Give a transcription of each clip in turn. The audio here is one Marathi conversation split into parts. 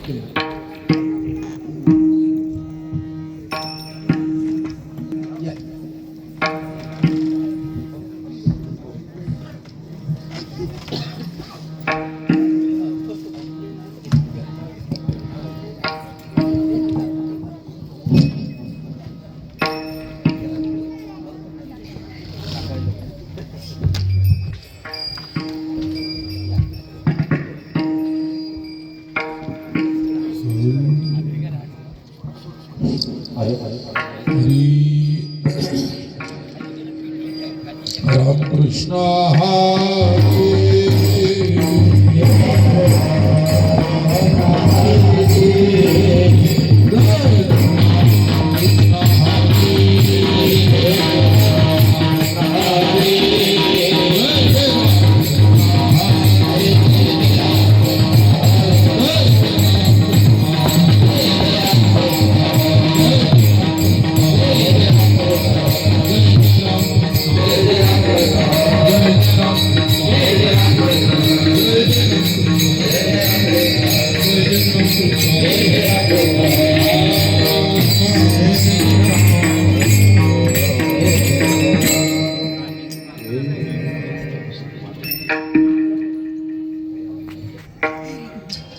Krishna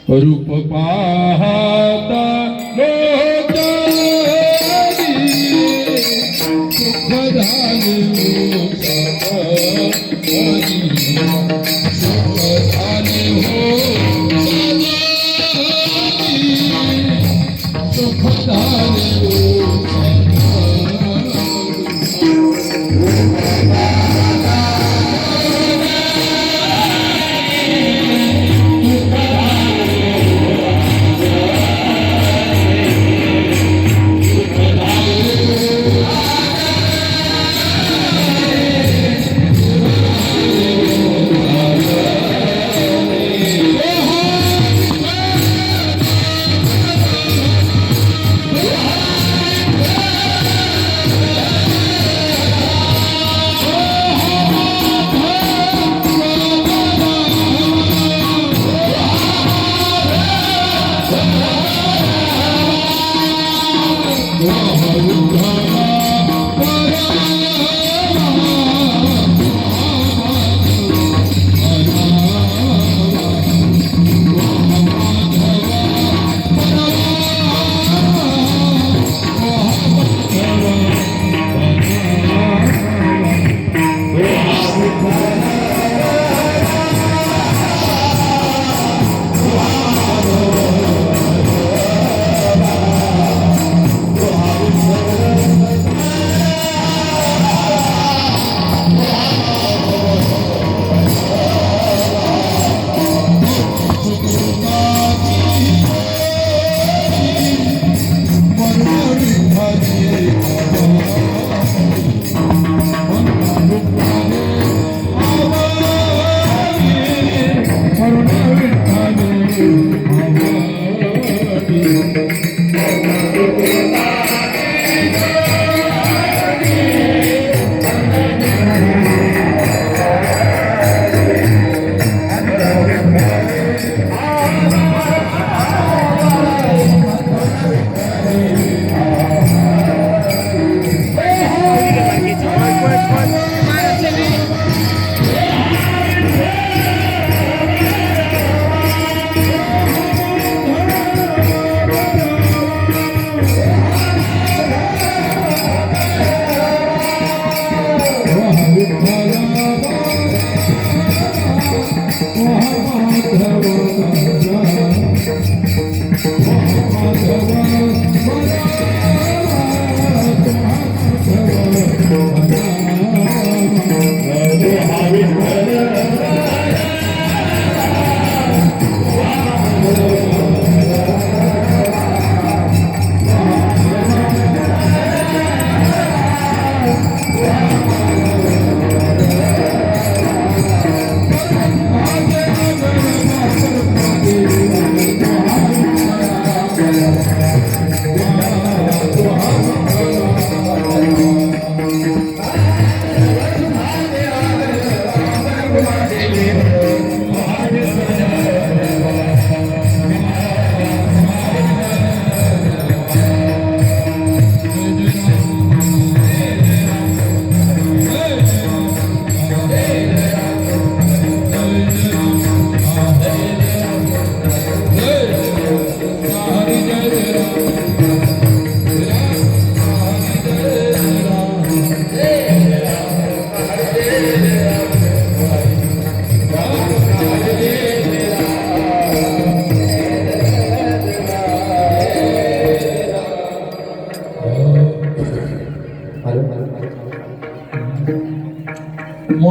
रूप पाहता सुख झाले हो सुख झाले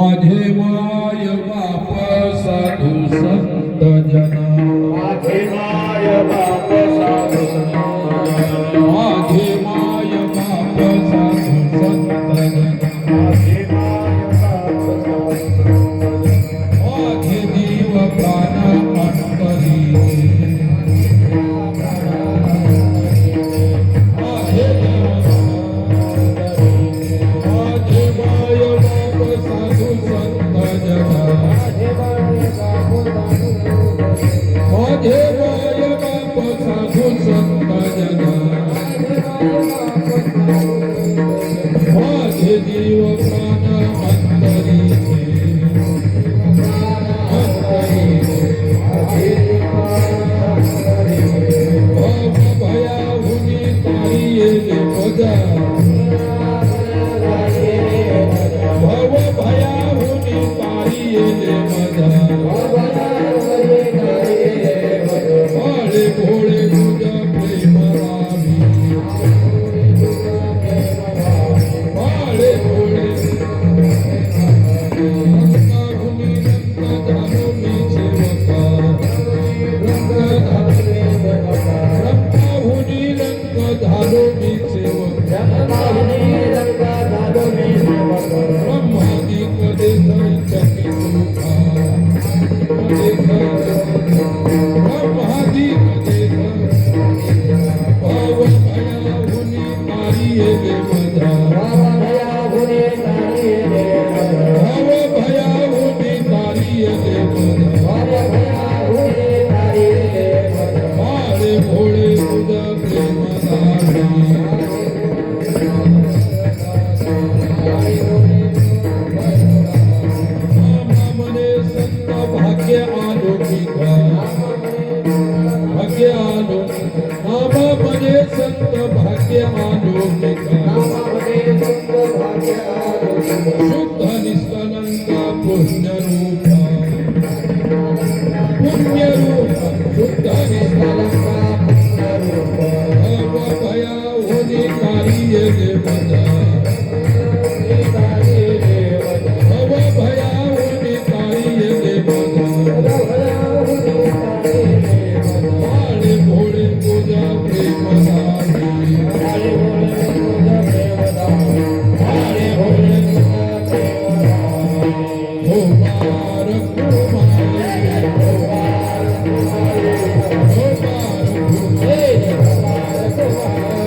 माझे माय बाप साधू संत जना माझे माय बाप साधू संत जना माझे माय बाप साधू संत जना माझे माय बाप साधू संत जना माझे जीव प्राण अंतरी माझे माझे माय बाप साधू संत जना माझे माय बाप साधू संत जना माझे जीव प्राण अंतरी भयाहुनी तारी येले मजा भव भयाहुनी तारी येले मजा भोळे भोळे तुझा प्रेम रामी भोळे भोळे रंगाहुनी रंग धारो मी सेवका रंगाहुनी रंग धारो मी सेवका ब्रह्मादी कदे चकी तुका ब्रह्मादी कदे भाव भयाहुनी तारी येले मजा भाव भयाहुनी तारी येले मजा भाळे भोळे तुझा प्रेम दारी मने संत भाग्य आलोकिक भाग्य आलो नाम मने संत भाग्य आलोकिक शुद्ध निष्कलंक पुण्य रूप शुद्ध निष्कलंक भव भयाहुनी तारी येले मजा भव भयाहुनी तारी येले मजा भाळे भोळे तुझा प्रेम दारी भाळे भोळे हो पार कुमारी हो पार कुमारी हो पार कुमारी हो पार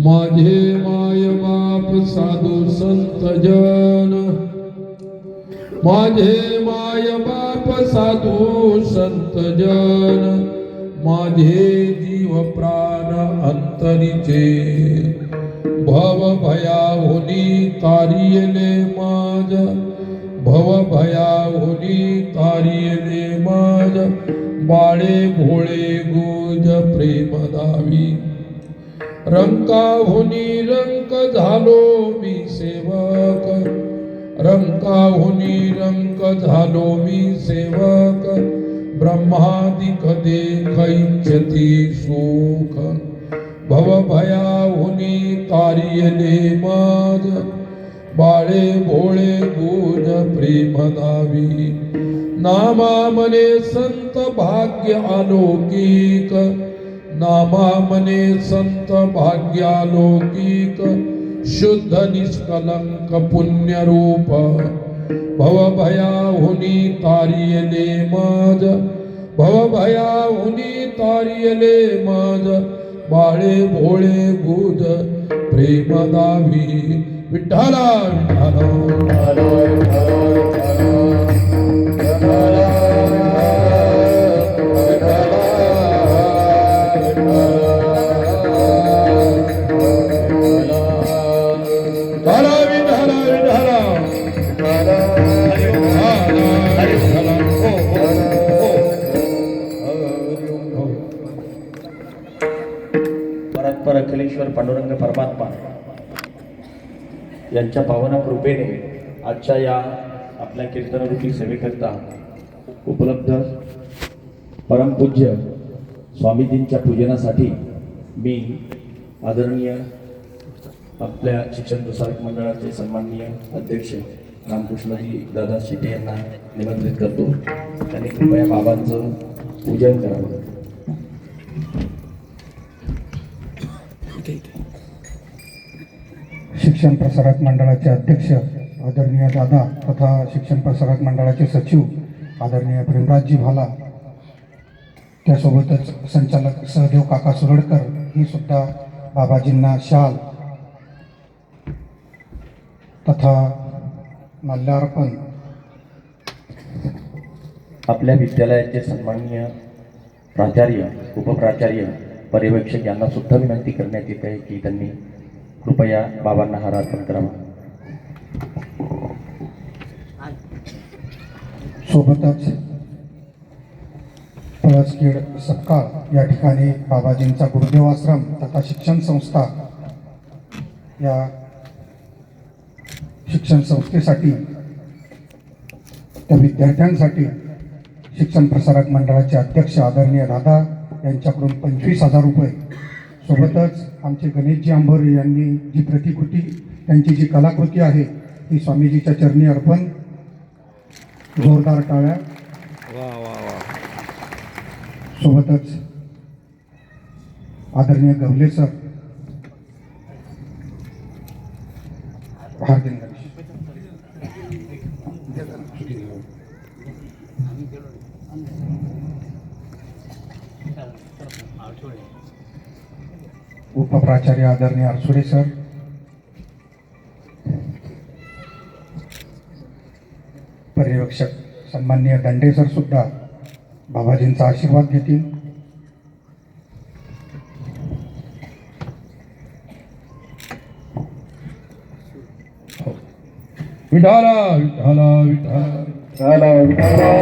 माझे माय बाप साधू संत जन, माझे माय बाप साधू संत जन, माझे जीव प्राण अंतरीचे भव भयाहुनी तारियले माझ, भव भयाहुनी तारियले माझ, बाळे भोळे गुज प्रेम दावी, रंकाहुनी रंक झालो मी सेवक, रंकाहुनी रंक झालो मी सेवक, ब्रह्मादिक देख इच्छती सुख, भव भयाहुनी तारियले माझ, बाळे भोळे गुज प्रेम दावी, नामा मने संत भाग्य अलौकिक, नामा मने संत भाग्यालौकिक, शुद्ध निष्कलंक पुण्य रूप, भव भयाहुनी तारियले माझ, भव भयाहुनी तारियले माझ, बाळे भोळे गुज प्रेम दावी, विठ्ठला परस्पर अखिलेश्वर पांडुरंग परमात्मा यांच्या पावन कृपेने आजच्या या आपल्या कीर्तनरूपी सेवेकरता उपलब्ध परमपूज्य स्वामीजींच्या पूजनासाठी मी आदरणीय आपल्या शिक्षण प्रसारक मंडळाचे सन्माननीय अध्यक्ष रामकृष्णजी दादा शेटे यांना निमंत्रित करतो. त्यांनी कृपया बाबांचं पूजन करावं. शिक्षण प्रसारक मंडळाचे अध्यक्ष आदरणीय दादा तथा शिक्षण प्रसारक मंडळाचे सचिव आदरणीय प्रेमराजजी भाला, त्यासोबतच संचालक सहदेव काका सुरडकर ही सुद्धा बाबाजींना शाल तथा माल्यार्पण. आपल्या विद्यालयाचे सन्माननीय प्राचार्य, उपप्राचार्य, पर्यवेक्षक यांना सुद्धा विनंती करण्यात येत आहे की त्यांनी कृपया बाबांना हार अर्पण करावा. सोबतच पळसखेड सपकाळ या ठिकाणी बाबाजींचा गुरुदेव आश्रम तथा शिक्षण संस्था या शिक्षण संस्थेसाठी, त्या विद्यार्थ्यांसाठी शिक्षण प्रसारक मंडळाचे अध्यक्ष आदरणीय दादा यांच्याकडून 25,000 रुपये, सोबतच आमचे गणेशजी आंभोरे यांनी जी प्रतिकृती, त्यांची जी कलाकृती आहे ती स्वामीजीच्या चरणी अर्पण. जोरदार टाळ्या. सोबतच आदरणीय गवले सर, हार्दिक गणेश. उपप्राचार्य आदरणीय आरसुडे सर, पर्यवेक्षक सन्माननीय दंडे सर सुद्धा बाबाजींचा आशीर्वाद घेतील. विठाला विठाला विठाला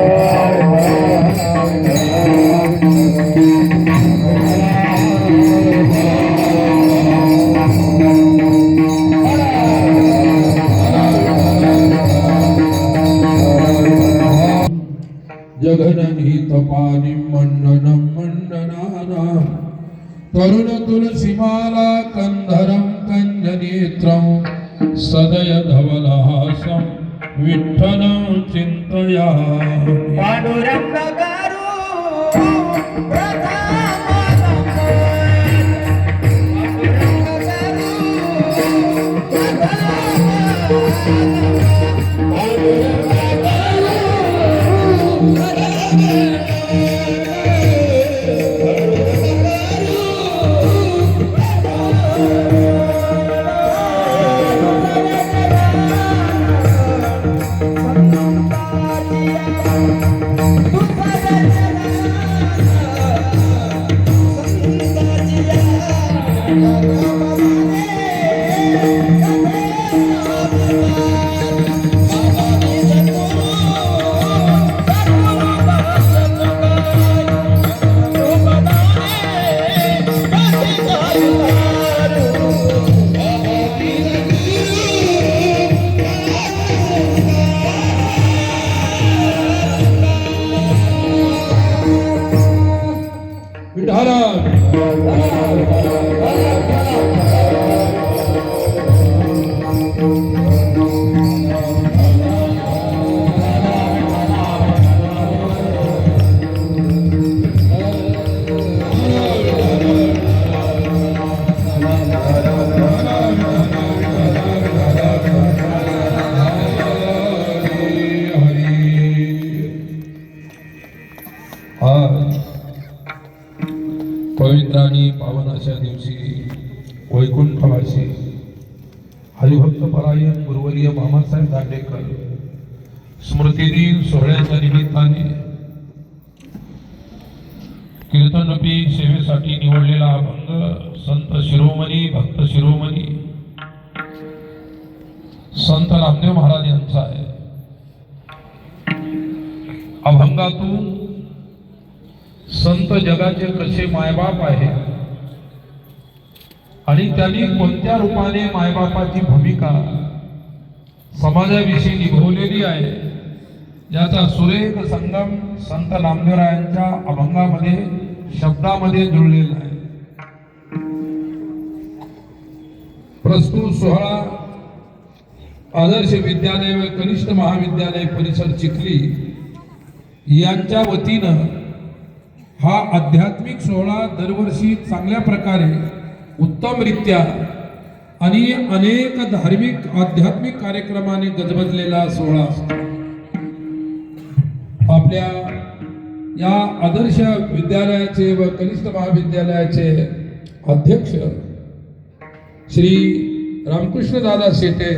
जगनहितपानि मंडनं मंडनानां तरुण तुलसीमाला कंधरं कंजनेत्रं सदय धवलहासं विठ्ठलं चिन्तयामि. पांडुरंग गारू पवित्र आणि पावन अशा दिवशी वैकुंठवासी हरिभक्त परायण गुरुवर्य मामासाहेब दांडेकर स्मृतिदिन सोहळ्याच्या निमित्ताने कीर्तनरूपी सेवेसाठी निवडलेला अभंग संत शिरोमणी, भक्त शिरोमणी संत रामदेव महाराज यांचा आहे. अभंगातून संत जगाचे कसे मायबाप आहे आणि त्यांनी कोणत्या रूपाने मायबापाची भूमिका समाजाविषयी निभवलेली आहे याचा सुरेख संगम संत नामदेवरायांच्या अभंगामध्ये, शब्दामध्ये जुळलेला आहे. प्रस्तुत सोहळा आदर्श विद्यालय व कनिष्ठ महाविद्यालय परिसर चिखली यांच्या वतीनं हा आध्यात्मिक सोहळा दरवर्षी चांगल्या प्रकारे उत्तमरित्या आणि अनेक धार्मिक आध्यात्मिक कार्यक्रमाने गजबजलेला सोहळा असतो. आपल्या या आदर्श विद्यालयाचे व कनिष्ठ महाविद्यालयाचे अध्यक्ष श्री रामकृष्ण दादा शेटे,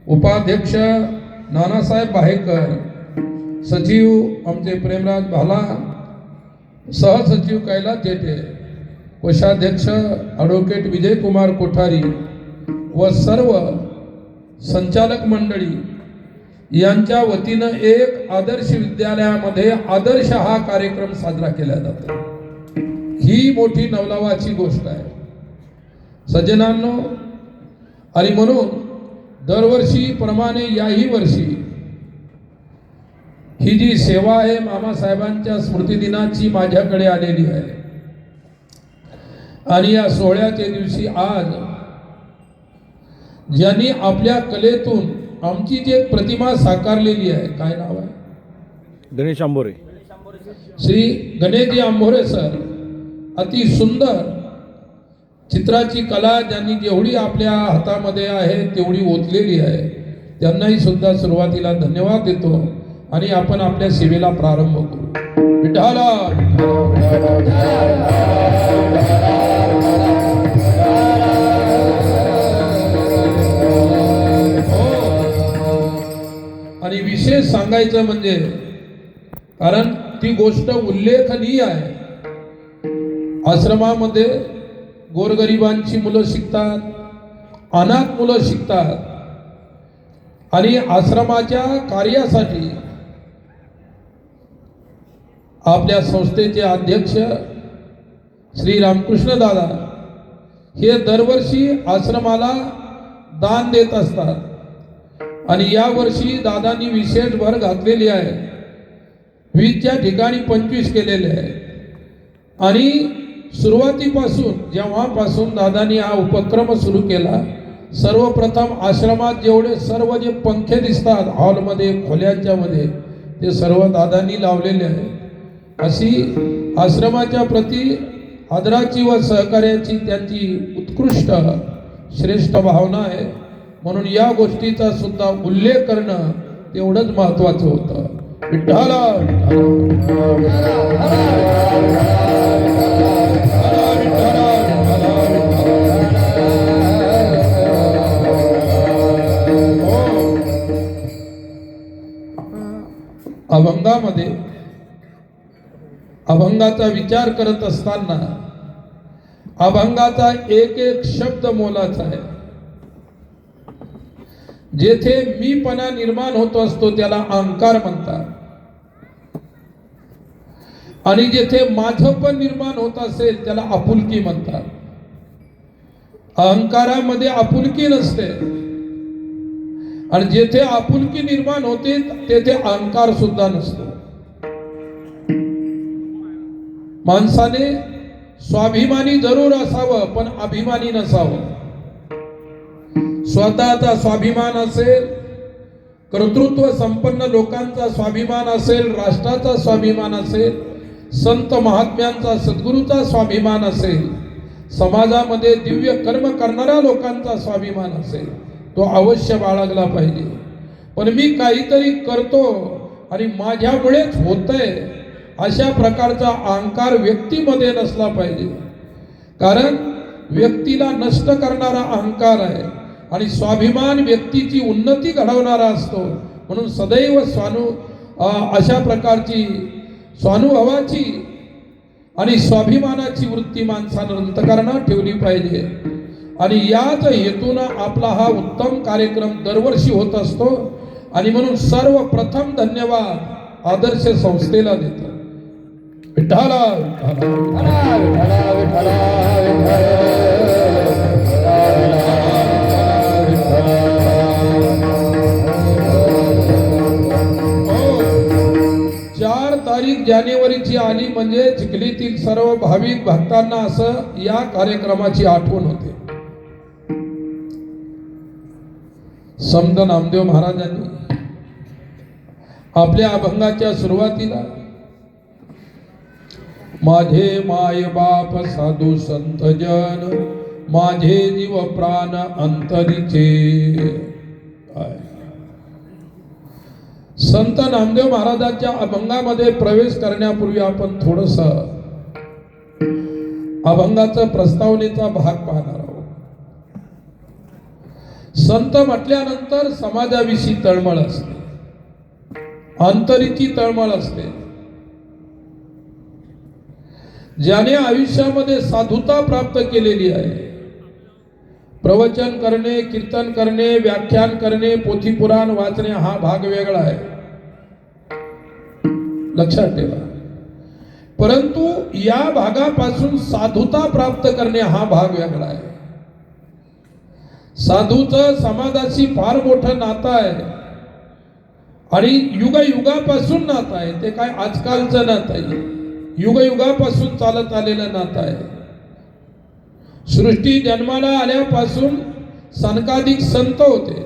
उपाध्यक्ष नानासाहेब बाहेकर, सचिव आमचे प्रेमराज भाला, सहसचिव कैलास जेठे, कोषाध्यक्ष ॲडव्होकेट विजयकुमार कोठारी व सर्व संचालक मंडळी यांच्या वतीनं एक आदर्श विद्यालयामध्ये आदर्श हा कार्यक्रम साजरा केला जातो. ही मोठी नवलावाची गोष्ट आहे. सज्जनांनो, आणि म्हणून दरवर्षी प्रमाणे याही वर्षी ही जी सेवा आहे मामासाहेबांच्या स्मृतिदिनाची माझ्याकडे आलेली आहे. आणि या सोहळ्याच्या दिवशी आज ज्यांनी आपल्या कलेतून आमची जी एक प्रतिमा साकारलेली आहे, काय नाव आहे? गणेश आंबोरे. श्री गणेशजी आंबोरे सर, अति सुंदर चित्राची कला ज्यांनी जेवढी आपल्या हातामध्ये आहे तेवढी ओतलेली आहे. त्यांनाही सुद्धा सुरुवातीला धन्यवाद देतो आणि आपण आपल्या सेवेला प्रारंभ करू. विठाला आणि विशेष सांगायचं म्हणजे, कारण ती गोष्ट उल्लेखनीय आहे. आश्रमामध्ये गोरगरिबांची मुलं शिकतात, अनाथ मुलं शिकतात आणि आश्रमाच्या कार्यासाठी आपल्या संस्थेचे अध्यक्ष श्री रामकृष्ण दादा हे दरवर्षी आश्रमाला दान देत असतात. आणि या वर्षी दादांनी विशेष भर घातलेली आहे. 20च्या ठिकाणी 25 केलेले आहे. आणि सुरुवातीपासून जेव्हापासून दादांनी हा उपक्रम सुरू केला, सर्वप्रथम आश्रमात जेवढे सर्व जे पंखे दिसतात हॉलमध्ये खोल्यांच्या मध्ये, ते सर्व दादांनी लावलेले आहे. अशी आश्रमाच्या प्रती आदराची व सहकार्याची त्यांची उत्कृष्ट श्रेष्ठ भावना आहे. म्हणून या गोष्टीचा सुद्धा उल्लेख करणं तेवढंच महत्वाचं होतं. विठ्ठला अभंगामध्ये अभंगाचा विचार करत असताना अभंगाचा एक एक शब्द मोलाचा आहे. जेथे मीपणा निर्माण होत असतो त्याला अहंकार म्हणतात. आणि जेथे माझपण निर्माण होत असेल त्याला आपुलकी म्हणतात. अहंकारामध्ये आपुलकी नसते आणि जेथे आपुलकी निर्माण होते तेथे अहंकार सुद्धा नसतो. माणसाने स्वाभिमानी जरूर असावं पण अभिमानी नसावं. स्वतःचा स्वाभिमान असेल, कर्तृत्व संपन्न लोकांचा स्वाभिमान असेल, राष्ट्राचा स्वाभिमान असेल, संत महात्म्यांचा सद्गुरूचा स्वाभिमान असेल, समाजामध्ये दिव्य कर्म करणाऱ्या लोकांचा स्वाभिमान असेल, तो अवश्य बाळगला पाहिजे. पण मी काहीतरी करतो आणि माझ्यामुळेच होतंय अशा प्रकारचा अहंकार व्यक्तीमध्ये नसला पाहिजे. कारण व्यक्तीला नष्ट करणारा अहंकार आहे आणि स्वाभिमान व्यक्तीची उन्नती घडवणारा असतो. म्हणून सदैव अशा प्रकारची स्वानुभवाची आणि स्वाभिमानाची वृत्ती माणसानं अंतःकरणात ठेवली पाहिजे. आणि याच हेतूनं आपला हा उत्तम कार्यक्रम दरवर्षी होत असतो. आणि म्हणून सर्वप्रथम धन्यवाद आदर्श संस्थेला देतो. विठ्ठला जानेवारीची आली म्हणजे चिखलीतील सर्व भाविक भक्तांना असं या कार्यक्रमाची आठवण होते. संत नामदेव महाराजांनी आपल्या अभंगाच्या सुरुवातीला माझे माय बाप साधू संत जन माझे जीव प्राण अंतरीचे. संत नामदेव महाराजांच्या अभंगामध्ये प्रवेश करण्यापूर्वी आपण थोडस अभंगाचा प्रस्तावनेचा भाग पाहणार आहोत. संत म्हटल्यानंतर समाजाविषयी तळमळ असते, अंतरीची तळमळ असते. ज्याने आयुष्यामध्ये साधुता प्राप्त केलेली आहे, प्रवचन करणे, कीर्तन करणे, व्याख्यान करणे, पोथी पुराण वाचणे हा भाग वेगळा आहे, लक्षात ठेवा. परंतु या भागापासून साधुता प्राप्त करणे हा भाग वेगळा आहे. साधूचं समाजाशी फार मोठं नातं आहे आणि युगापासून नातं आहे. ते काय आजकालचं नातं आहे, युगापासून चालत आलेलं नातं आहे. सृष्टी जन्माला आल्यापासून सनकाधिक संत होते,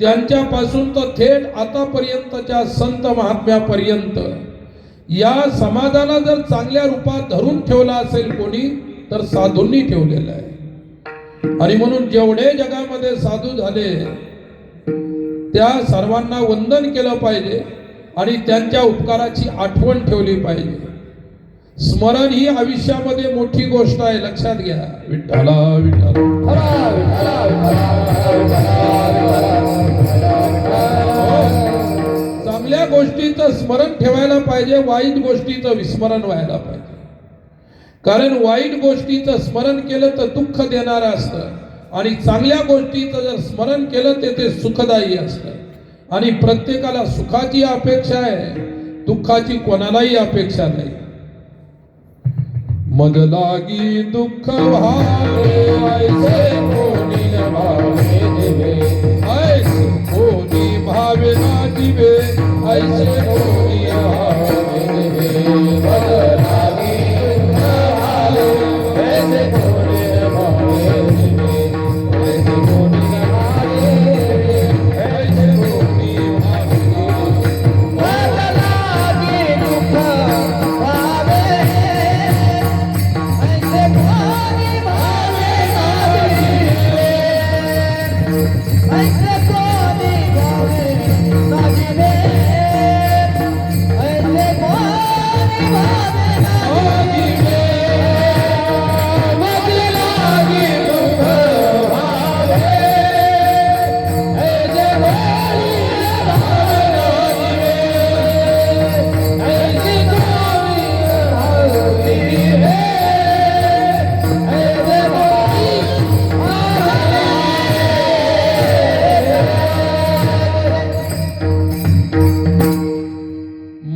त्यांच्यापासून तर थेट आतापर्यंतच्या संत महात्म्यापर्यंत या समाजाला जर चांगल्या रूपात धरून ठेवला असेल कोणी तर साधूंनी ठेवलेलं आहे. आणि म्हणून जेवढे जगामध्ये साधू झाले त्या सर्वांना वंदन केलं पाहिजे आणि त्यांच्या उपकाराची आठवण ठेवली पाहिजे. स्मरण ही आयुष्यामध्ये मोठी गोष्ट आहे, लक्षात घ्या. विठ्ठला विठ्ठला चांगल्या गोष्टीचं स्मरण ठेवायला पाहिजे, वाईट गोष्टीचं विस्मरण व्हायला पाहिजे. कारण वाईट गोष्टीचं स्मरण केलं तर दुःख देणारं असतं आणि चांगल्या गोष्टीचं जर स्मरण केलं तर ते सुखदायी असतं. आणि प्रत्येकाला सुखाची अपेक्षा आहे, दुःखाची कोणालाही अपेक्षा नाही. मद लागी दुःख भावे ऐसे कोणी न भावे दिवे, ऐसे कोणी भावे ना दिवे, ऐसे कोणी भावे दिवे. मद लागी दुःख भावे ऐसे कोणी न भावे दिवे, ऐसे कोणी न भावे दिवे, ऐसे कोणी भावे दिवे. मद लागी दुःख भावे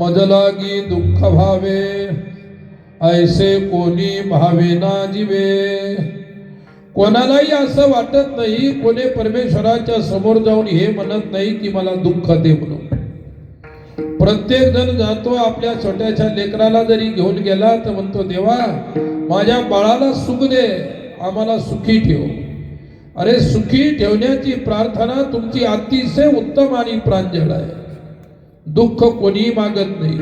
मदलागी दुःख भावे ऐसे कोणी भावे ना जीवे. कोणालाही असं वाटत नाही, कोणी परमेश्वराच्या समोर जाऊन हे म्हणत नाही की मला दुःख दे म्हणून. प्रत्येक जण जातो आपल्या छोट्याशा लेकराला जरी घेऊन गेला तर म्हणतो देवा माझ्या बाळाला सुख दे, आम्हाला सुखी ठेव. अरे सुखी ठेवण्याची प्रार्थना तुमची अतिशय उत्तम आणि प्रांजळ आहे. दुःख कोणी मागत नाही.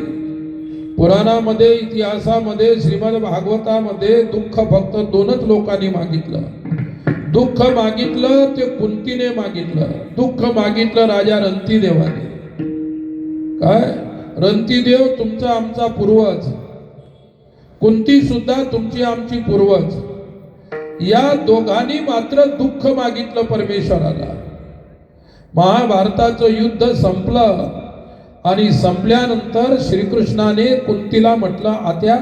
पुराणामध्ये इतिहासामध्ये श्रीमद भागवतामध्ये दुःख फक्त दोनच लोकांनी मागितलं. दुःख मागितलं ते कुंतीने मागितलं, दुःख मागितलं राजा रंतीदेवाने. काय रंतीदेव तुमचा आमचा पूर्वज, कुंती सुद्धा तुमची आमची पूर्वज. या दोघांनी मात्र दुःख मागितलं परमेश्वराला. महाभारताचं युद्ध संपलं आणि संपल्यानंतर श्रीकृष्णाने कुंतीला म्हटलं आत्या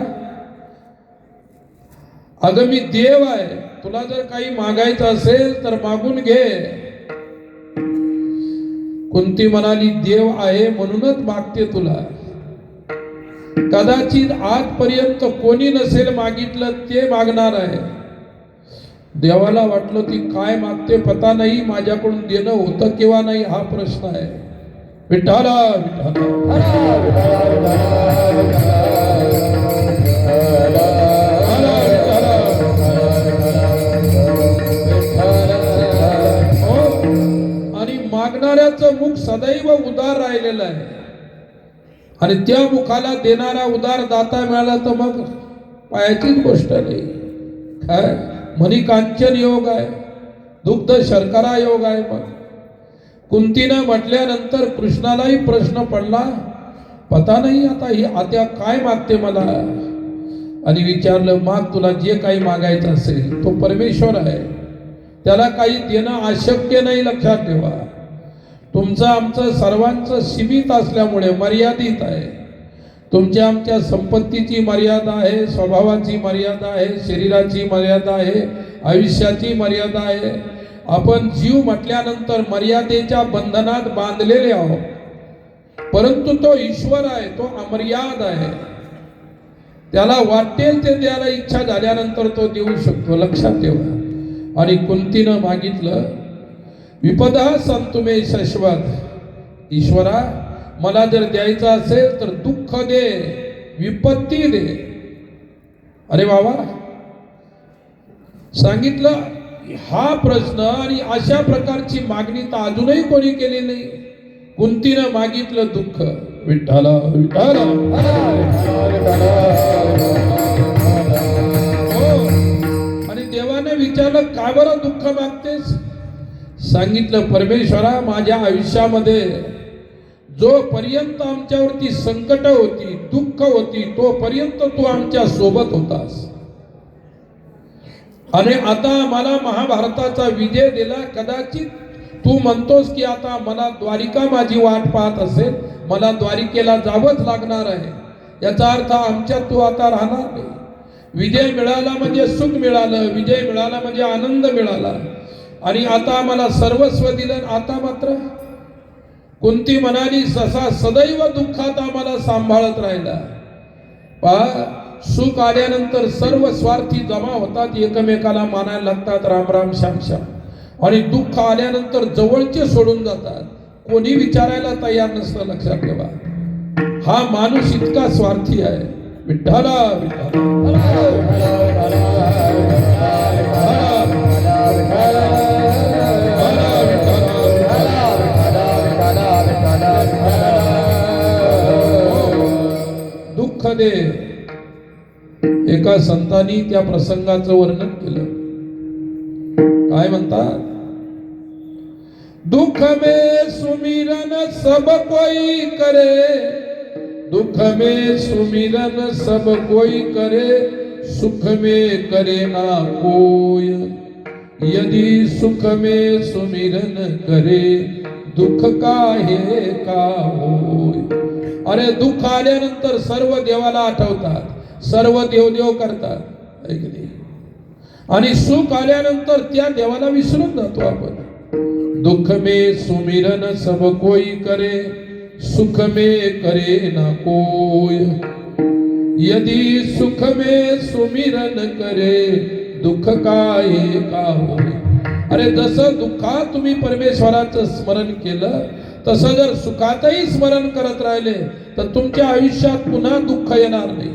अगं मी देव आहे, तुला जर काही मागायचं असेल तर मागून घे. कुंती म्हणाली देव आहे म्हणूनच मागते तुला. कदाचित आजपर्यंत कोणी नसेल मागितलं ते मागणार आहे. देवाला वाटलं ती काय मागते पता नाही, माझ्याकडून देणं होतं किंवा नाही हा प्रश्न आहे. विठ्ठला आणि मागणाऱ्याचं मुख सदैव उदार राहिलेलं आहे आणि त्या मुखाला देणारा उदार दाता मिळाला तर मग पायाचीच गोष्ट नाही. काय मणिकांचन योग आहे, दुग्ध शर्करा योग आहे. मग कुंतीनं म्हटल्यानंतर कृष्णालाही प्रश्न पडला, पता नाही आता ही आत्या काय मागते मला. आणि विचारलं माग, तुला जे काही मागायचं असेल. तो परमेश्वर आहे, त्याला काही देणं अशक्य नाही. लक्षात ठेवा, तुमचं आमचं सर्वांचं सीमित असल्यामुळे मर्यादित आहे. तुमच्या आमच्या संपत्तीची मर्यादा आहे, स्वभावाची मर्यादा आहे, शरीराची मर्यादा आहे, आयुष्याची मर्यादा आहे. आपण जीव म्हटल्यानंतर मर्यादेच्या बंधनात बांधलेले आहोत, परंतु तो ईश्वर आहे, तो अमर्याद आहे. त्याला वाटेल ते द्यायला इच्छा झाल्यानंतर तो देऊ शकतो. लक्षात ठेवा. आणि कुंतीनं मागितलं, विपदा संतुमे शाश्वत, ईश्वरा मला जर द्यायचं असेल तर दुःख दे, विपत्ती दे. अरे बाबा, सांगितलं हा प्रश्न आणि अशा प्रकारची मागणी तर अजूनही कोणी केली नाही. कुंतीनं मागितलं दुःख, विठ्ठल विठ्ठल. हो. आणि देवाने विचारलं का बरं दुःख मागतेस? सांगितलं परमेश्वरा, माझ्या आयुष्यामध्ये जोपर्यंत आमच्यावरती संकट होती, दुःख होती, तोपर्यंत तू आमच्या सोबत होतास. आणि आता मला महाभारताचा विजय दिला. कदाचित तू म्हणतोस की आता मला द्वारिका माझी वाट पाहत असेल, मला द्वारिकेला जावंच लागणार आहे. याचा अर्थ आमच्यात तू आता राहणार नाही. विजय मिळाला म्हणजे सुख मिळालं, विजय मिळाला म्हणजे आनंद मिळाला, आणि आता आम्हाला सर्वस्व दिलं. आता मात्र कुंती म्हणाली, ससा सदैव दुःखात आम्हाला सांभाळत राहिला. पहा, सुख आल्यानंतर सर्व स्वार्थी जमा होतात, एकमेकाला मानायला लागतात, राम राम श्याम श्याम. आणि दुःख आल्यानंतर जवळचे सोडून जातात, कोणी विचारायला तयार नसतं. लक्षात ठेवा, हा माणूस इतका स्वार्थी आहे. विठ्ठला दुःख दे. एका संतांनी त्या प्रसंगाचं वर्णन केलं. काय म्हणतात? दुख में सुमिरन सब कोई करे, दुख में सुमिरन सब कोई करे, सुख में करे ना कोई. यदि सुख में सुमिरन करे, दुःख काहे का होय. अरे दुःख आल्यानंतर सर्व देवाला आठवतात, सर्व देवदेव करतात, ऐकले. आणि सुख आल्यानंतर त्या देवाला विसरून जातो आपण. दुःख में सुमिरन सब कोई करे, सुख में करे ना कोई. यदि सुख में सुमिरन करे, दुःख काहे का होय. अरे जसं दुःखात तुम्ही परमेश्वराचं स्मरण केलं, तसं जर सुखातही स्मरण करत राहिले तर तुमच्या आयुष्यात पुन्हा दुःख येणार नाही.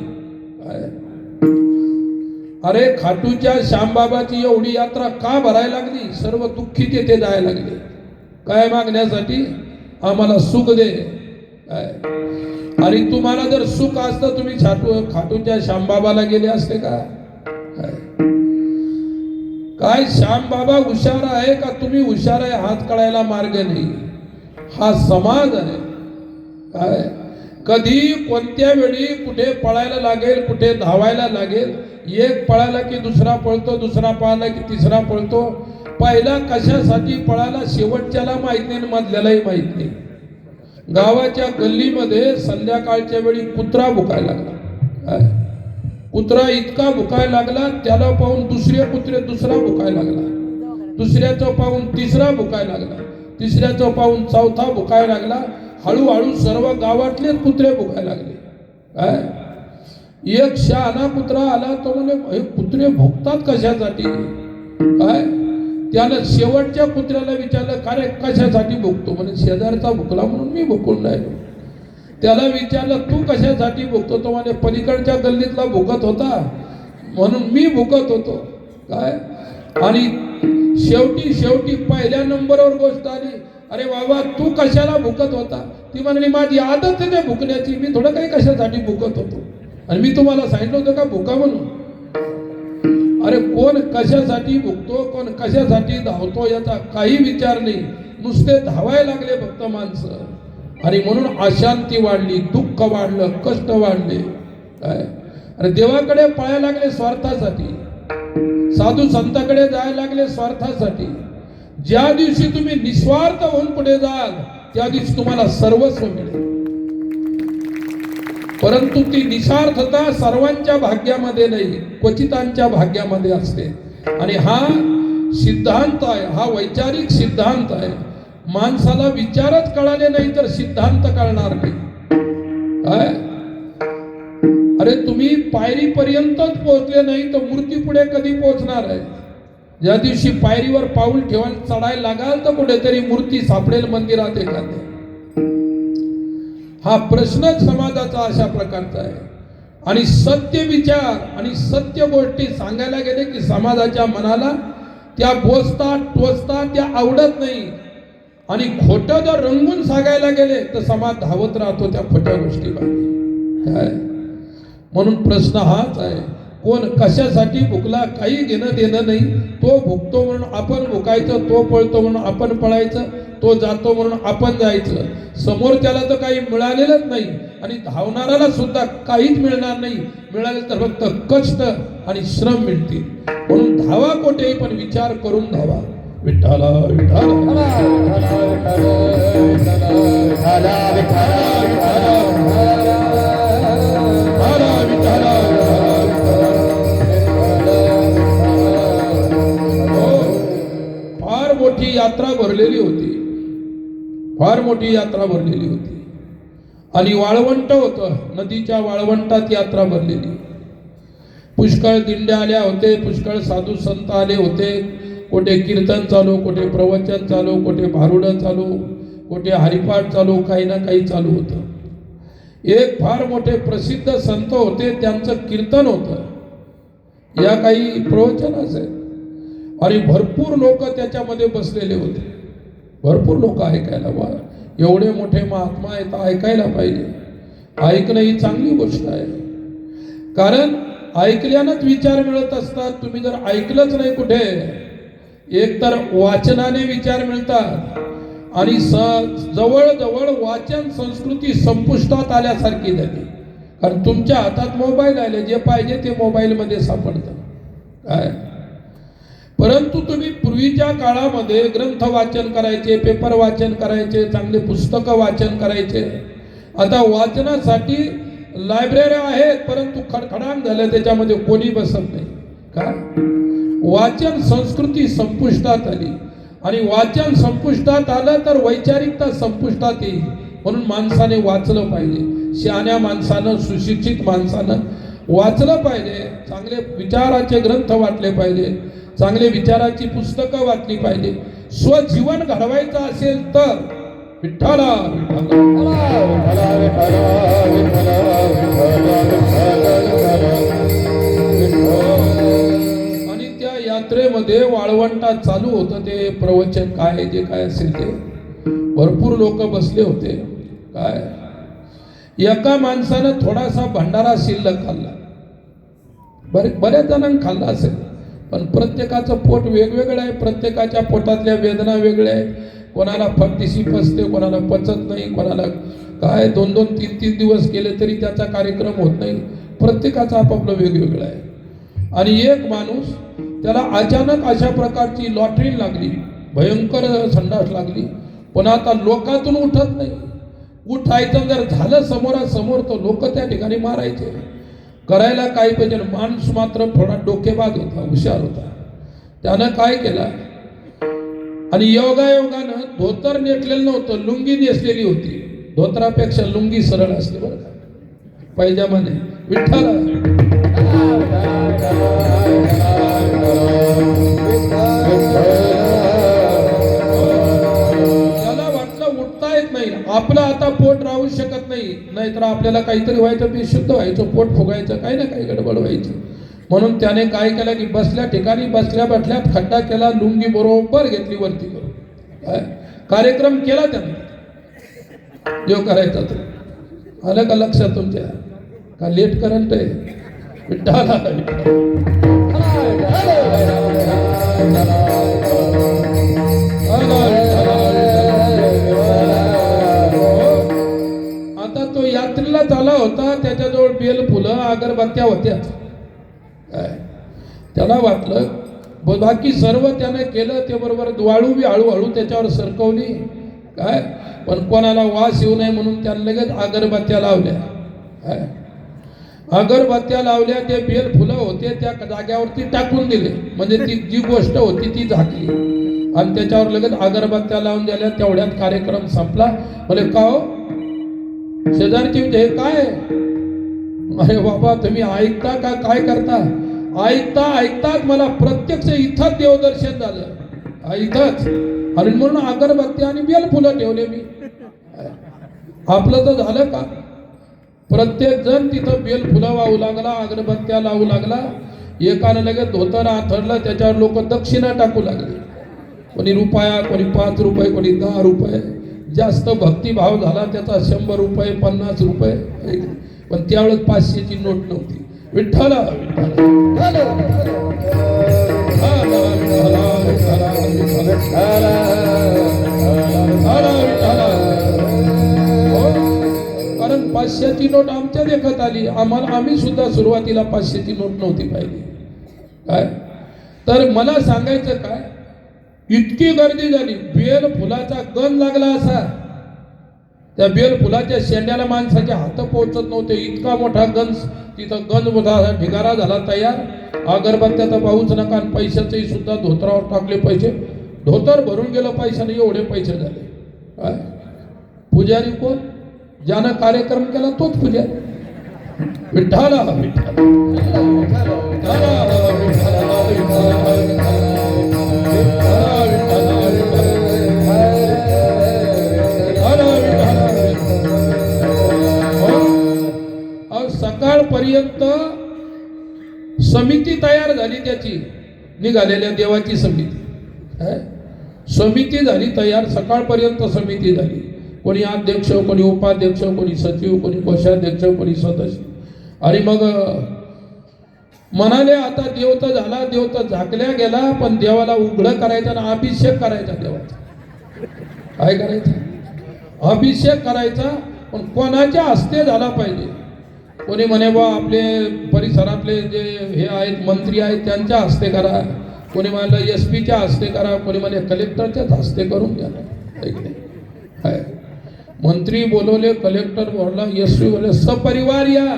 अरे खाटूच्या श्यामबाबाची एवढी यात्रा का भरायला लागली? सर्व दुःखी तेथे जायला लागले. काय मागण्यासाठी? आम्हाला सुख दे. काय? आणि तुम्हाला जर सुख असतं तुम्ही खाटूच्या श्यामबाबाला गेले असते का? काय श्यामबाबा हुशार आहे का तुम्ही हुशार आहे? हात कळायला मार्ग नाही. हा समाज आहे. काय कधी कोणत्या वेळी कुठे पळायला लागेल, कुठे धावायला लागेल. एक पळाला की दुसरा पळतो, दुसरा पळाला की तिसरा पळतो. पहिला कशासाठी पळाला शेवटच्याला माहित नाही, मधल्यालाही माहित नाही. गावाच्या गल्लीमध्ये संध्याकाळच्या वेळी कुत्रा भुकायला लागला. कुत्रा इतका भुकायला लागला, त्याला पाहून दुसरे कुत्रे दुसरा भुकायला लागला, दुसऱ्याचं पाहून तिसरा भुकायला लागला, तिसऱ्याचं पाहून चौथा भुकायला लागला. हळूहळू सर्व गावातले कुत्रे भुकायला लागले. काय एक शहाणा कुत्रा आला, तो म्हणे हे कुत्रे भुकतात कशासाठी? काय त्यानं शेवटच्या कुत्र्याला विचारलं, का रे कशासाठी भुकतो? म्हणे शेजारचा भुकला म्हणून मी भुकून राहिलो. त्याला विचारलं तू कशासाठी भुकतो? तो म्हणे पलीकडच्या गल्लीतला भुकत होता म्हणून मी भुकत होतो. काय आणि शेवटी पहिल्या नंबरवर गोष्ट आली, अरे बाबा तू कशाला भुकत होता? ती म्हणली माझी आदत आहे भुकण्याची, मी थोडं काही कशासाठी भुकत होतो. आणि मी तुम्हाला सांगितलं होतं का भुका म्हणून? अरे कोण कशासाठी भुकतो, कोण कशासाठी धावतो याचा काही विचार नाही. नुसते धावायला लागले फक्त माणसं. आणि म्हणून अशांती वाढली, दुःख वाढलं, कष्ट वाढले. काय अरे देवाकडे पळायला लागले स्वार्थासाठी, साधू संतांकडे जायला लागले स्वार्थासाठी. ज्या दिवशी तुम्ही निस्वार्थ होऊन पुढे जाल त्या दिवशी तुम्हाला सर्वस्व मिळेल. परंतु ती निस्वार्थता सर्वांच्या भाग्यामध्ये नाही, क्वचितांच्या भाग्यामध्ये असते. आणि हा सिद्धांत आहे, हा वैचारिक सिद्धांत आहे. माणसाला विचारच कळाले नाही तर सिद्धांत कळणार नाही. काय अरे तुम्ही पायरीपर्यंतच पोहोचले नाही तर मूर्ती पुढे कधी पोहोचणार आहे? ज्या दिवशी पायरीवर पाऊल ठेवायला चढायला लागाल तर कुठेतरी मूर्ती सापडेल मंदिरात एखाद्या. हा प्रश्नच समाजाचा अशा प्रकारचा आहे. आणि सत्य विचार आणि सत्य गोष्टी सांगायला गेले की समाजाच्या मनाला त्या बोचतात टोचतात, त्या आवडत नाही. आणि खोटं जर रंगून सांगायला गेले तर समाज धावत राहतो त्या खोट्या गोष्टी काय. म्हणून प्रश्न हाच आहे, कोण कशासाठी भुकला काही घेणं देणं नाही. तो भुकतो म्हणून आपण भुकायचं, तो पळतो म्हणून आपण पळायचं, तो जातो म्हणून आपण जायचं. समोर त्याला तर काही मिळालेलंच नाही आणि धावणाऱ्याला सुद्धा काहीच मिळणार नाही. मिळाले तर फक्त कष्ट आणि श्रम मिळतील. म्हणून धावा कोठेही पण विचार करून धावा. विठ्ठला विठ्ठला फार मोठी यात्रा भरलेली होती, फार मोठी यात्रा भरलेली होती. आणि वाळवंट होतं, नदीच्या वाळवंटात यात्रा भरलेली. पुष्कळ दिंड्या आल्या होते, पुष्कळ साधू संत आले होते. कोठे कीर्तन चालू, कोठे प्रवचन चालू, कोठे भारुडं चालू, कोठे हरिपाठ चालू, काही ना काही चालू होतं. एक फार मोठे प्रसिद्ध संत होते, त्यांचं कीर्तन होतं, या काही प्रवचन असेल. आणि भरपूर लोक त्याच्यामध्ये बसलेले होते, भरपूर लोक ऐकायला. वा एवढे मोठे महात्मा आहेत, ऐकायला पाहिजे. ऐकणं ही चांगली गोष्ट आहे, कारण ऐकल्यानंच विचार मिळत असतात. तुम्ही जर ऐकलंच नाही कुठे, एक तर वाचनाने विचार मिळतात आणि जवळजवळ वाचन संस्कृती संपुष्टात आल्यासारखी झाली. कारण तुमच्या हातात मोबाईल आले, जे पाहिजे ते मोबाईलमध्ये सापडतं काय. परंतु तुम्ही पूर्वीच्या काळामध्ये ग्रंथ वाचन करायचे, पेपर वाचन करायचे, चांगले पुस्तकं वाचन करायचे. आता वाचनासाठी लायब्ररी आहेत, परंतु खडखडांग झालं, त्याच्यामध्ये कोणी बसत नाही का. वाचन संस्कृती संपुष्टात आली आणि वाचन संपुष्टात आलं तर वैचारिकता संपुष्टात येईल. म्हणून माणसाने वाचलं पाहिजे, शहाण्या माणसानं, सुशिक्षित माणसानं वाचलं पाहिजे. चांगले विचाराचे ग्रंथ वाचले पाहिजे, चांगले विचाराची पुस्तकं वाचली पाहिजे. स्वजीवन घडवायचं असेल तर विठ्ठला आणि त्या यात्रेमध्ये वाळवंटात चालू होतं ते प्रवचन, काय जे काय असेल ते. भरपूर लोक बसले होते काय. एका माणसानं थोडासा भंडारा शिल्लक खाल्ला, बऱ्याच जणांनी खाल्ला असेल, पण प्रत्येकाचं पोट वेगवेगळं आहे. प्रत्येकाच्या पोटातल्या वेदना वेगळ्या आहेत. कोणाला फटदिशी पचते, कोणाला पचत नाही, कोणाला काय 2-2, 3-3 दिवस केले तरी त्याचा कार्यक्रम होत नाही. प्रत्येकाचं आपापलं वेगवेगळं आहे. आणि एक माणूस, त्याला अचानक अशा प्रकारची लॉटरी लागली, भयंकर संडास लागली, पण आता लोकातून उठत नाही. उठायचं जर झालं समोरासमोर तर लोक त्या ठिकाणी मारायचे. करायला काय पाहिजे. माणूस मात्र थोडा डोकेबाज होता, हुशार होता. त्यानं काय केलं, आणि योगायोगानं धोतर नेटलेलं नव्हतं, लुंगी नेसलेली होती. धोतरापेक्षा लुंगी सरळ असते बरं का, पैजामाने. विठ्ठला त्याला वाटलं उठता येत नाही, आपलं आता पोट राहू शकत नाही, नाहीतर आपल्याला काहीतरी व्हायचं, बेशुद्ध व्हायचं, पोट फुगायचं, काही ना काही गडबड व्हायची. म्हणून त्याने काय केलं की बसल्या ठिकाणी बसल्या खड्डा केला, लुंगी बरोबर घेतली वरती करून. काय कार्यक्रम केला त्याने, जो करायचा तो. आलं का लक्षात तुमच्या, का लेट करंट आहे. विठ्ठला आता तो यात्रेला चाला होता, त्याच्याजवळ बेल फुलं अगरबत्त्या होत्या. त्याला वाटलं बाकी सर्व त्याने केलं ते बरोबर, वाळू बी हळूहळू त्याच्यावर सरकवली काय, पण कोणाला वास येऊ नये म्हणून त्याने लगेच अगरबत्त्या लावल्या. काय अगरबत्त्या लावल्या, ते बेल फुलं होते त्या जाग्यावरती टाकून दिले, म्हणजे ती जी गोष्ट होती ती झाकली आणि त्याच्यावर लगेच अगरबत्त्या लावून दिल्या. तेवढ्यात कार्यक्रम संपला. म्हणजे का हो शेजारची हे काय, अरे बाबा तुम्ही ऐकता का काय करता. ऐकता ऐकताच मला प्रत्यक्ष इथंच देवदर्शन झालं. इथंच. आणि म्हणून अगरबत्ती आणि बेलफुलं ठेवले मी. आपलं तर झालं का? प्रत्येक जण तिथं बेलफुलं वाहू लागला, अगरबत्त्या लावू लागला. एकानं लगेच धोतर आथरलं, त्याच्यावर लोक दक्षिणा टाकू लागले. कोणी रुपया, कोणी 5 रुपये, कोणी 10 रुपये. जास्त भक्तिभाव झाला त्याचा 100 रुपये, 50 रुपये. पण त्यावेळेस 500ची नोट नव्हती. विठ्ठल कारण 500ची नोट आमच्या देखत आली. आम्ही सुद्धा सुरुवातीला 500ची नोट नव्हती पाहिली. काय तर मला सांगायचं काय, इतकी गर्दी झाली. बेल फुलाचा गण लागला असा. त्या बेल फुलाच्या शेंड्याला माणसाचे हात पोहोचत नव्हते. इतका मोठा गण तिथं गण मोठा ढिगारा झाला तयार. अगरबत्त्याचा पाऊच नका आणि पैशाचेही सुद्धा धोत्रावर टाकले पैसे. धोतर भरून गेलं पैशाने, एवढे पैसे झाले. काय पुजारी कोण? ज्यानं कार्यक्रम केला तोच पुजारी. विठ्ठला सकाळपर्यंत समिती तयार झाली. त्याची निघालेल्या देवाची समिती झाली तयार. सकाळपर्यंत समिती झाली. कोणी अध्यक्ष, कोणी उपाध्यक्ष, कोणी सचिव, कोणी कोषाध्यक्ष, कोणी सदस्य. आणि मग म्हणाले आता देव तर झाला, देव तर झाकल्या गेला, पण देवाला उघडं करायचं आणि अभिषेक करायचा देवाचा. काय करायचं? अभिषेक करायचा. पण कोणाच्या हस्ते झाला पाहिजे. कोणी म्हणे बा आपले परिसरातले जे हे आहेत मंत्री आहेत त्यांच्या हस्ते करा. कोणी म्हणलं SP च्या हस्ते करा. कोणी म्हणे कलेक्टरच्याच हस्ते करून घ्या. काय मंत्री बोलवले, कलेक्टर बोलला, SP बोलले सपरिवार या.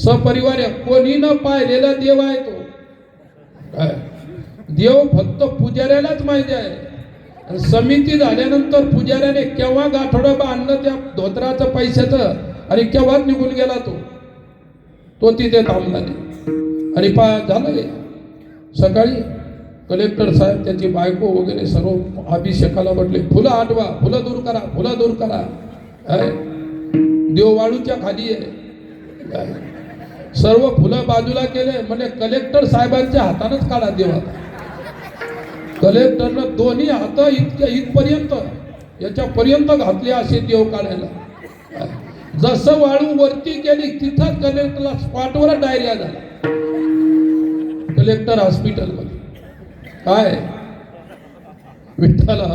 सपरिवार या. कोणी न पाहिलेला देव आहे तो. काय देव फक्त पुजाऱ्यालाच माहिती आहे. समिती झाल्यानंतर पुजाऱ्याने केव्हा गाठोडं बांधलं त्या धोत्राचं पैशाचं आणि केव्हाच निघून गेला तो तिथे थांबला नाही. आणि झालं सकाळी कलेक्टर साहेब, त्याची बायको वगैरे सर्व अभिषेकाला म्हटले फुलं आठवा, फुलं दूर करा, फुलं दूर करा. देव वाळूच्या खाली आहे. सर्व फुलं बाजूला केले. म्हणजे कलेक्टर साहेबांच्या हातानच काढा देवा. कलेक्टरनं दोन्ही हात इथपर्यंत याच्यापर्यंत घातले असे देव काढायला. जसं वाळू वरती केली तिथंच कलेक्टरला स्पॉटवर डायरिया झाला. कलेक्टर हॉस्पिटलमध्ये. काय विठ्ठला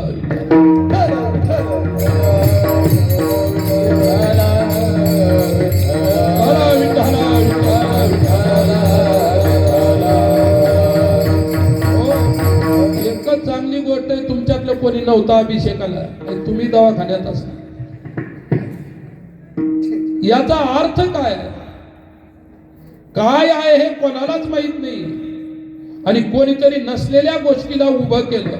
चांगली गोष्ट आहे. तुमच्यातलं कोणी नव्हता अभिषेकाला, तुम्ही दवाखान्यात असा. याचा अर्थ काय आहे हे कोणालाच माहित नाही. आणि कोणीतरी नसलेल्या गोष्टीला उभं केलं.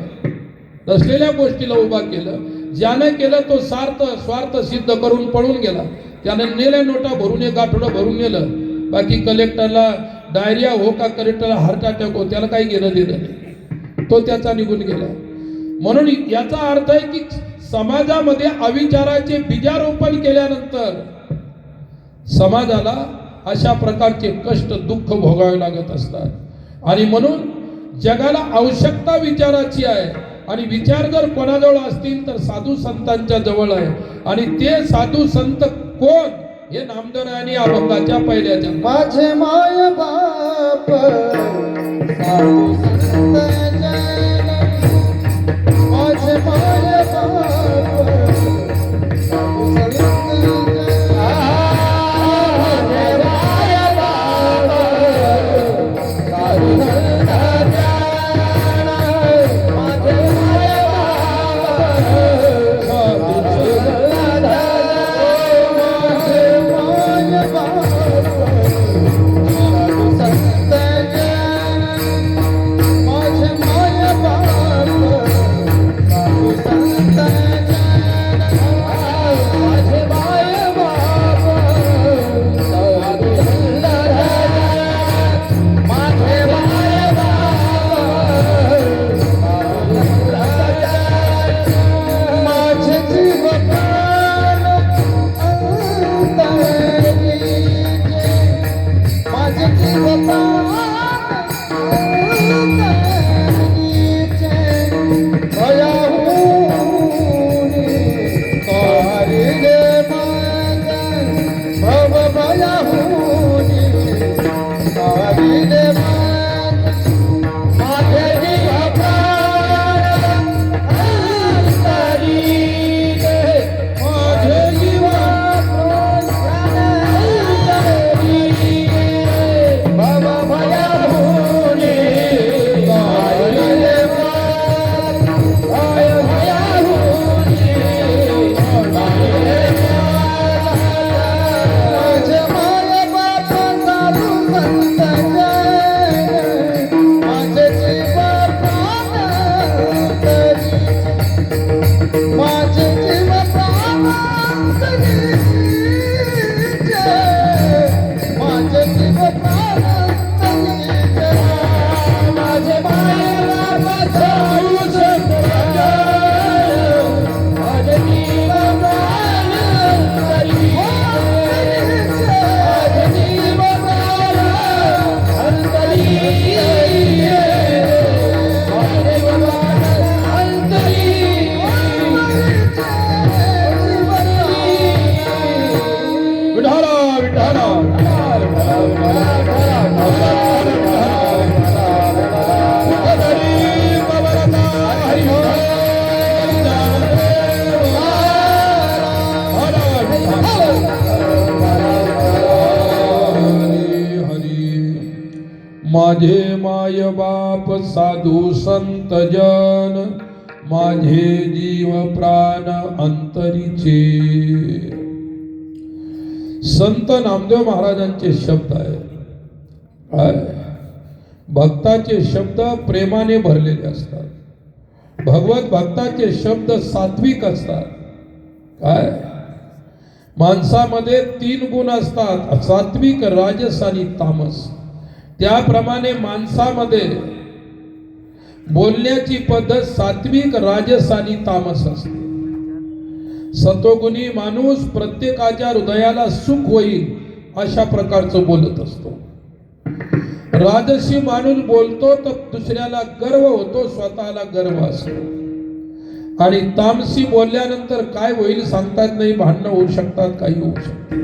ज्यानं केलं तो स्वार्थ सिद्ध करून पळून गेला. त्यानं नेल्या नोटा भरून, एक आठवडं भरून नेलं. बाकी कलेक्टरला डायरिया हो का कलेक्टरला हार्ट अटॅक हो त्याला काही घेणं देणं नाही. तो त्याचा निघून गेला. म्हणून याचा अर्थ आहे की समाजामध्ये अविचाराचे बीजारोपण केल्यानंतर समाजाला अशा प्रकारचे कष्ट दुःख भोगावे लागत असतात. आणि म्हणून जगाला आवश्यकता विचाराची आहे. आणि विचार जर कोणाजवळ असतील तर साधू संतांच्या जवळ आहे. आणि ते साधू संत कोण हे नामदेवरायांनी अभंगाच्या पहिल्याच्या माझे माय बाप साधू संत माझे माय बाप साधू संत माझे विठाला विठाला माझे माय बाप साधू संत जन माझे जीव प्राण अंतरीचे. संत नामदेव महाराजांचे शब्द आहे. काय? भक्ताचे शब्द प्रेमाने भरलेले असतात. भगवत भक्ताचे शब्द सात्विक असतात. काय? माणसामध्ये 3 गुण असतात, सात्विक, राजस आणि तामस. त्याप्रमाणे माणसामध्ये बोलण्याची पद्धत सात्विक, राजस आणि तामस असते. सत्वगुणी माणूस प्रत्येकाच्या हृदयाला सुख होईल अशा प्रकारचं बोलत असतो. राजसी माणूस बोलतो तर दुसऱ्याला गर्व होतो, स्वतःला गर्व असतो. आणि तामसी बोलल्यानंतर काय होईल सांगता येत नाही. भांडणं होऊ शकतात, काही होऊ शकतात.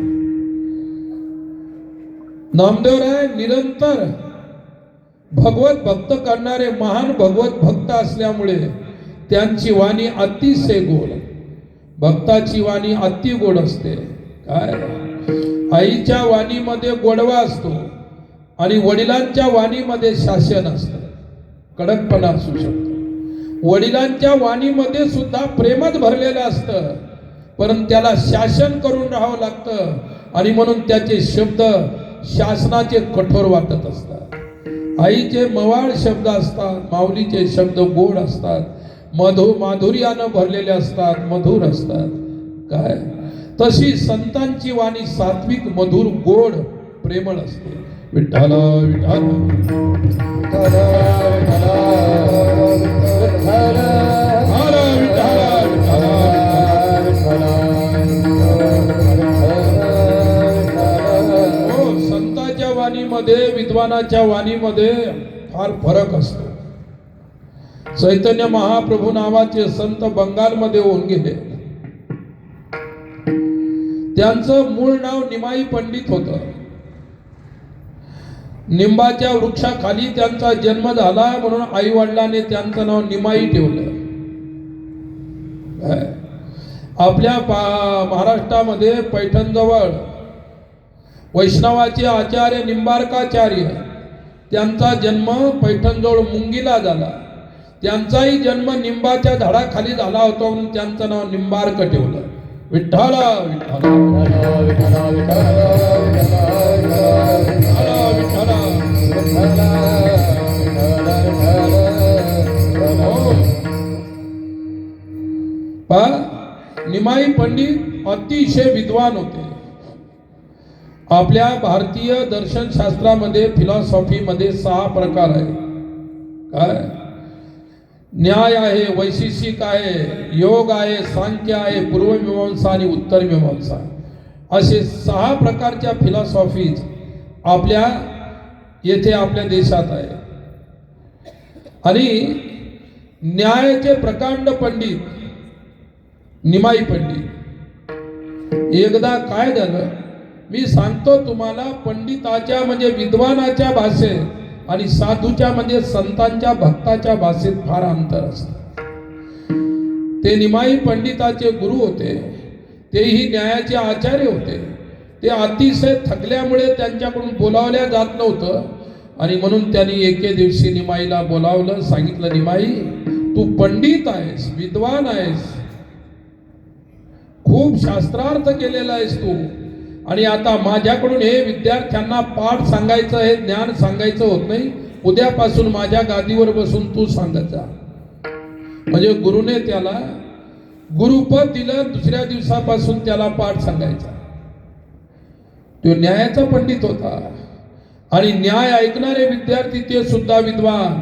नामदेवराय निरंतर भगवत भक्त करणारे महान भगवत भक्त असल्यामुळे त्यांची वाणी अतिशय गोड. भक्ताची वाणी अति गोड असते. काय? आईच्या वाणीमध्ये गोडवा असतो आणि वडिलांच्या वाणीमध्ये शासन असतं, कडकपणा असू शकतो. वडिलांच्या वाणीमध्ये सुद्धा प्रेमच भरलेलं असतं, परंतु त्याला शासन करून राहावं लागतं आणि म्हणून त्याचे शब्द शासनाचे कठोर वाटत असतात. आईचे मवाळ शब्द असतात, माऊलीचे शब्द गोड असतात, माधुर्यानं भरलेले असतात, मधुर असतात. काय? तशी संतांची वाणी सात्विक, मधुर, गोड, प्रेमळ असते. विठ्ठल विठ्ठल संतांच्या वाणीमध्ये, विद्वानाच्या वाणीमध्ये फार फरक असतो. चैतन्य महाप्रभू नावाचे संत बंगालमध्ये होऊन गेले. त्यांचं मूळ नाव निमाई पंडित होतं. निंबाच्या वृक्षाखाली त्यांचा जन्म झाला म्हणून आई वडिलांनी त्यांचं नाव निमाई ठेवलं. आपल्या महाराष्ट्रामध्ये पैठणजवळ वैष्णवाचे आचार्य निंबार्काचार्य, त्यांचा जन्म पैठणजवळ मुंगीला झाला. त्यांचाही जन्म निंबाच्या झाडाखाली झाला होता म्हणून त्यांचं नाव निंबार्क ठेवलं. विठ्ठल निमाई पंडित अतिशय विद्वान होते. आपल्या भारतीय दर्शनशास्त्रामध्ये, फिलॉसॉफीमध्ये 6 प्रकार आहे. काय? न्याय आहे, वैशेषिक आहे, योग आहे, सांख्य आहे, पूर्वमीमांसा आणि उत्तरमीमांसा, असे 6 प्रकारच्या फिलॉसॉफीज आपल्या येथे आपल्या देशात आहे. आणि न्यायाचे प्रकांड पंडित निमाई पंडित. एकदा काय झालं मी सांगतो तुम्हाला. पंडिताच्या म्हणजे विद्वानाच्या भाषेत आणि साधूच्या म्हणजे संतांच्या, भक्ताच्या भाषेत फार अंतर असतं. ते निमाई पंडिताचे गुरु होते, तेही न्यायाचे आचार्य होते. ते अतिशय थकल्यामुळे त्यांच्याकडून बोलावल्या जात नव्हतं आणि म्हणून त्यांनी एके दिवशी निमाईला बोलावलं. सांगितलं, निमाई तू पंडित आहेस, विद्वान आहेस, खूप शास्त्रार्थ केलेला आहेस तू, आणि आता माझ्याकडून हे विद्यार्थ्यांना पाठ सांगायचं, हे ज्ञान सांगायचं होत नाही. उद्यापासून माझ्या गादीवर बसून तू सांगत जा. म्हणजे गुरुने त्याला गुरुपद दिलं. दुसऱ्या दिवसापासून त्याला पाठ सांगायचा. तो न्यायाचा पंडित होता आणि न्याय ऐकणारे विद्यार्थी ते सुद्धा विद्वान.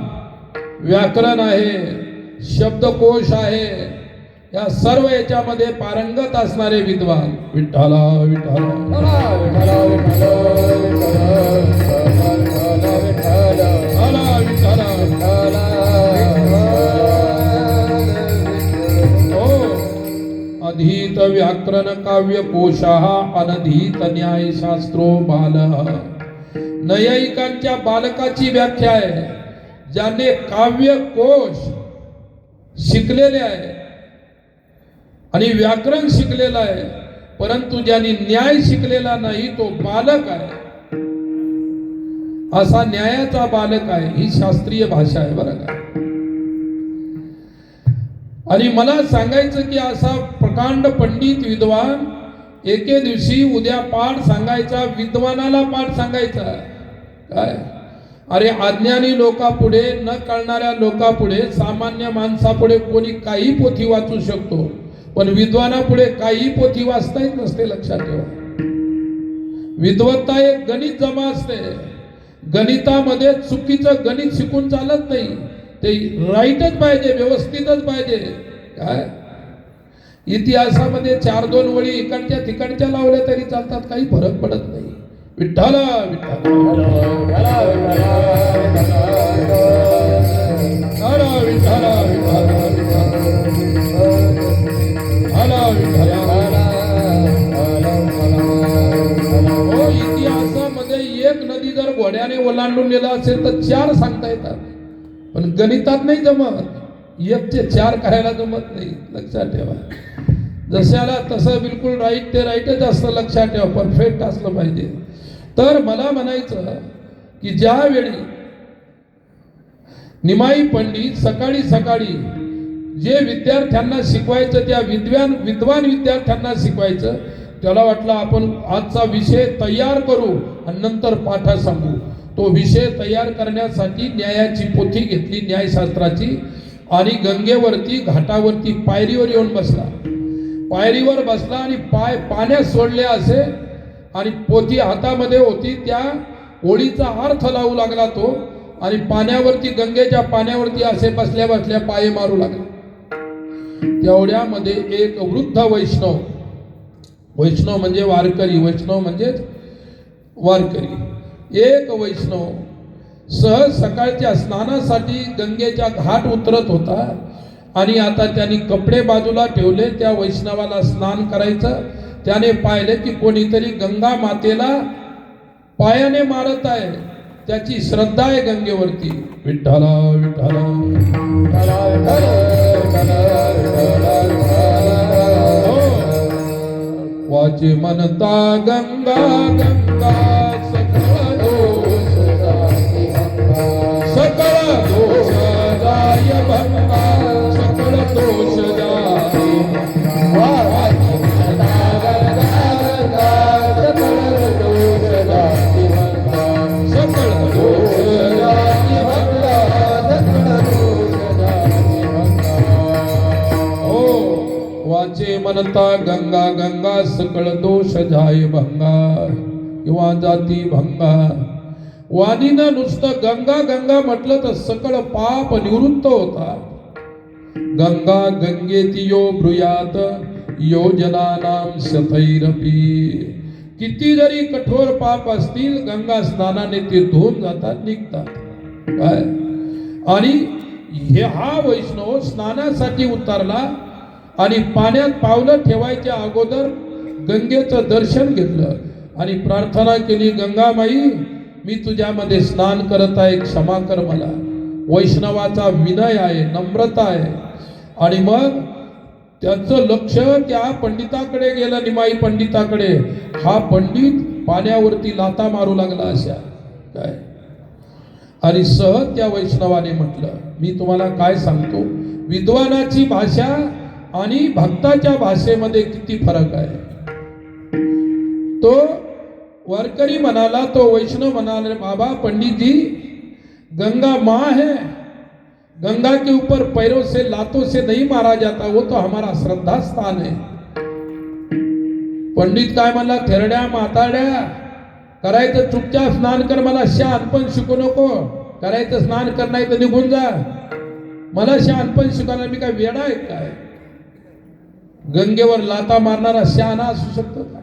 व्याकरण आहे, शब्दकोश आहे, या सर्व याच्यामध्ये पारंगत असणारे विद्वान. विठ्ठला विठ्ठला विठ्ठला विठ्ठला. हो, अधीत व्याकरण काव्य कोशः अनधीत न्यायशास्त्रो बालः. नैयायिकांच्या बालकाची व्याख्या आहे, ज्याने काव्य कोश शिकलेले आहे आणि व्याकरण शिकलेला आहे, परंतु ज्यांनी न्याय शिकलेला नाही तो बालक आहे. असा न्यायाचा बालक आहे. ही शास्त्रीय भाषा आहे बरं का. आणि मला सांगायचं की असा प्रकांड पंडित विद्वान एके दिवशी उद्या पाठ सांगायचा, विद्वानाला पाठ सांगायचा. काय अरे, अज्ञानी लोकापुढे, न कळणाऱ्या लोकापुढे, सामान्य माणसापुढे कोणी काही पोथी वाचू शकतो, पण विद्वानापुढे काही पोथी वाचता येत नसते. लक्षात ठेवा, विद्वत्ता एक गणित जमा असते. गणितामध्ये चुकीचं गणित शिकून चालत नाही, ते राईटच पाहिजे, व्यवस्थितच पाहिजे. काय इतिहासामध्ये 4-2 वळी इकडच्या तिकडच्या लावल्या तरी चालतात, काही फरक पडत नाही. विठ्ठला विठ्ठला विठ्ठला हो, इतिहासामध्ये एक नदी जर घोड्याने ओलांडून नेला असेल तर 4 सांगता येतात, पण गणितात नाही जमत. 1चे 4 करायला जमत नाही. लक्षात ठेवा, जशाला तसं बिलकुल राईट ते राईटच असतं. लक्षात ठेवा, परफेक्ट असलं पाहिजे. तर मला म्हणायचं की ज्यावेळी निमाई पंडित सकाळी सकाळी जे विद्यार्थ्यांना शिकवायचं, त्या विद्वान विद्यार्थ्यांना शिकवायचं, त्याला वाटलं आपण आजचा विषय तयार करू आणि नंतर पाठा सांगू. तो विषय तयार करण्यासाठी न्यायाची पोथी घेतली, न्यायशास्त्राची, आणि गंगेवरती घाटावरती पायरीवर येऊन बसला. पायरीवर बसला आणि पाय पाण्यात सोडले असे, आणि पोथी हातामध्ये होती. त्या ओळीचा अर्थ लावू लागला तो, आणि पाण्यावरती, गंगेच्या पाण्यावरती असे बसल्या बसल्या पाय मारू लागला. तेवढ्यामध्ये एक वृद्ध वैष्णव, वैष्णव म्हणजे वारकरी, वैष्णव म्हणजे वारकरी, एक वैष्णव सहज सकाळच्या स्नानासाठी गंगेच्या घाट उतरत होता. आणि आता त्यांनी कपडे बाजूला ठेवले, त्या वैष्णवाला स्नान करायचं. त्याने पाहिले की कोणीतरी गंगा मातेला पायाने मारत आहे. त्याची श्रद्धा आहे गंगेवरती. विठ्ठला विठ्ठला वाचे म्हणता गंगा गंगा सकळ दोष जाय भंगा, सकळ दोष जाय वाचे म्हणता गंगा गंगा सकळ दोष जाय भंगा, किंवा जाती भंगा. वाणीनं नुसतं गंगा गंगा म्हटलं तर सकळ पाप निवृत्त होता. गंगा गंगेतियो ब्रूयात योजनानां शतैरपि. किती जरी कठोर पाप असतील, गंगा स्नानाने ते धुवून जातात, निघतात. काय आणि हा वैष्णव स्नानासाठी उतरला आणि पाण्यात पावलं ठेवायच्या अगोदर गंगेचं दर्शन घेतलं आणि प्रार्थना केली, गंगामाई मी तुझ्यामध्ये स्नान करत आहे, क्षमा कर मला. वैष्णवाचा विनय आहे, नम्रता आहे. आणि मग त्याचं लक्ष त्या पंडिताकडे गेलं, निमाई पंडिताकडे. हा पंडित पाण्यावरती लाता मारू लागला अशा. काय आणि सहज त्या वैष्णवाने म्हटलं, मी तुम्हाला काय सांगतो, विद्वानाची भाषा आणि भक्ताच्या भाषेमध्ये किती फरक आहे. तो वारकरी म्हणाला, तो वैष्णव म्हणाले, बाबा पंडित जी, गंगा माँ है, गंगा के ऊपर पैरों से लातों से नहीं मारा जाता, वो तो हमारा श्रद्धा स्थान है. पंडित काय म्हणला, थेरड्या म्हाताड्या, करायचं चुपचाप स्नान कर, मला शहाणपण शिकू नको. करायचं स्नान कर, नाही तर निघून जा. मला शहाणपण शिकवणार, मी काय वेडा आहे काय? गंगेवर लाता मारणारा शहाणा असू शकतो का?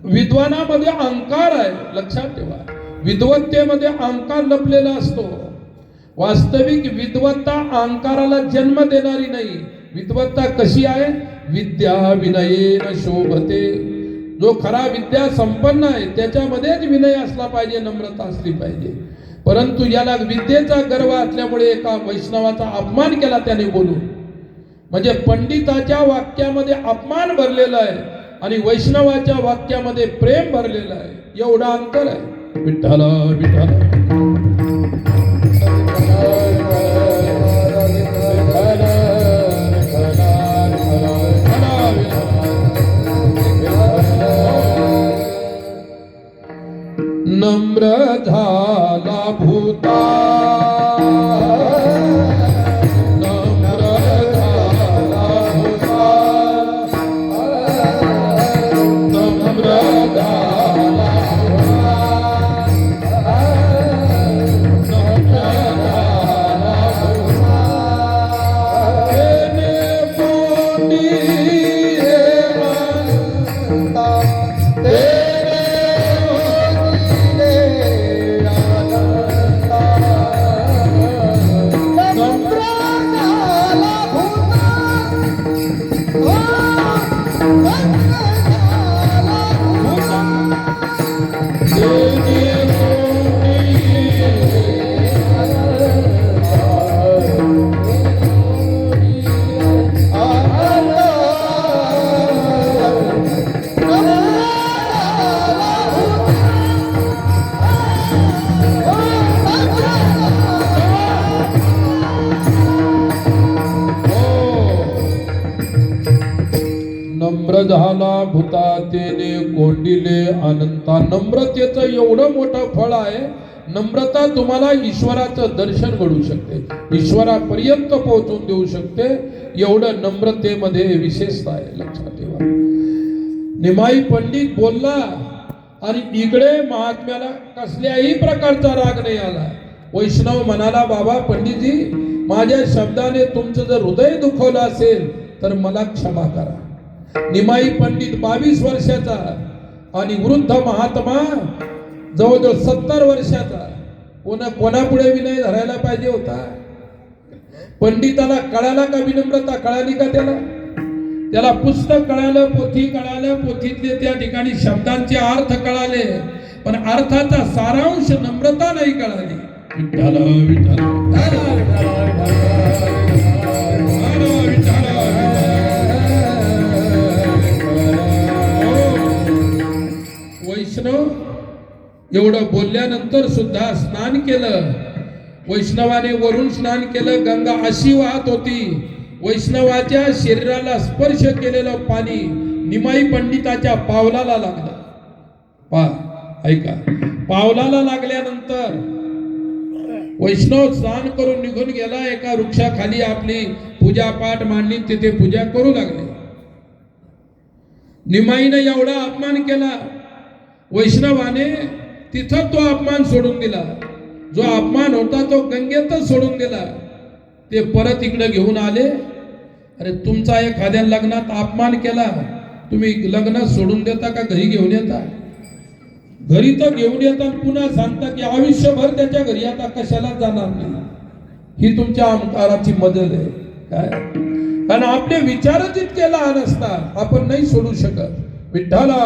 विद्वानामध्ये अहंकार आहे, लक्षात ठेवा. विद्वत्तेमध्ये अहंकार लपलेला असतो. वास्तविक विद्वत्ता अहंकाराला जन्म देणारी नाही. विद्वत्ता कशी आहे? विद्या विनयेन शोभते. जो खरा विद्या संपन्न आहे त्याच्यामध्येच विनय असला पाहिजे, नम्रता असली पाहिजे. परंतु याला विद्येचा गर्व असल्यामुळे एका वैष्णवाचा अपमान केला त्याने बोलून. म्हणजे पंडिताच्या वाक्यामध्ये अपमान भरलेला आहे आणि वैष्णवाच्या वाक्यामध्ये प्रेम भरलेलं आहे. एवढा अंतर आहे. विठ्ठल विठ्ठल नम्र झाला भूता, नम्र झाला भूता, नम्र झाला भूता, नम्र झाला भूता. तेने कोटी हे मानता, नम्र झाला भूता तेने कोंडिले अनंता. नम्रतेचं एवढं मोठं फळ आहे. नम्रता तुम्हाला ईश्वराचं दर्शन घडू शकते, ईश्वरापर्यंत पोहोचून देऊ शकते. एवढं नम्रतेमध्ये विशेषता आहे, लक्षात ठेवा. निमाई पंडित बोलला आणि इकडे महात्म्याला कसल्याही प्रकारचा राग नाही आला. वैष्णव म्हणाला, बाबा पंडितजी, माझ्या शब्दाने तुमचं जर हृदय दुखवलं असेल तर मला क्षमा करा. निमाई पंडित 22 वर्षाचा आणि वृद्ध महात्मा जवळजवळ 70 वर्षाचा. कोणापुढे विनय धरायला पाहिजे होता? पंडिताला कळाला का विनम्रता? कळाली का त्याला पुस्तक कळालं, पोथी कळालं, पोथीतले त्या ठिकाणी शब्दांचे अर्थ कळाले, पण अर्थाचा सारांश नम्रता नाही कळाली. विठ्ठल विठ्ठल वैष्णव एवढं बोलल्यानंतर सुद्धा स्नान केलं. वैष्णवाने वरून स्नान केलं. गंगा अशी वाहत होती. वैष्णवाच्या शरीराला स्पर्श केलेलं पाणी निमाई पंडिताच्या पावलाला लागलं. ऐका, पावलाला लागल्यानंतर वैष्णव स्नान करून निघून गेला. एका वृक्षाखाली आपली पूजा पाठ मांडली, तिथे पूजा करू लागले. निमाईने एवढा अपमान केला. वैष्णवाने तिथं तो अपमान सोडून दिला. जो अपमान होता तो गंगेतच सोडून दिला. ते परत इकडे घेऊन आले. अरे, तुमचा एखाद्या लग्नात अपमान केला, तुम्ही लग्न सोडून देता का घरी घेऊन येता? घरी तर घेऊन येतात, पुन्हा सांगता की आयुष्यभर त्याच्या घरी आता कशाला जाणार नाही. ही तुमच्या अहंकाराची मदत आहे काय? कारण आपले विचारच इतके लहान असतात, आपण नाही सोडू शकत. विठ्ठला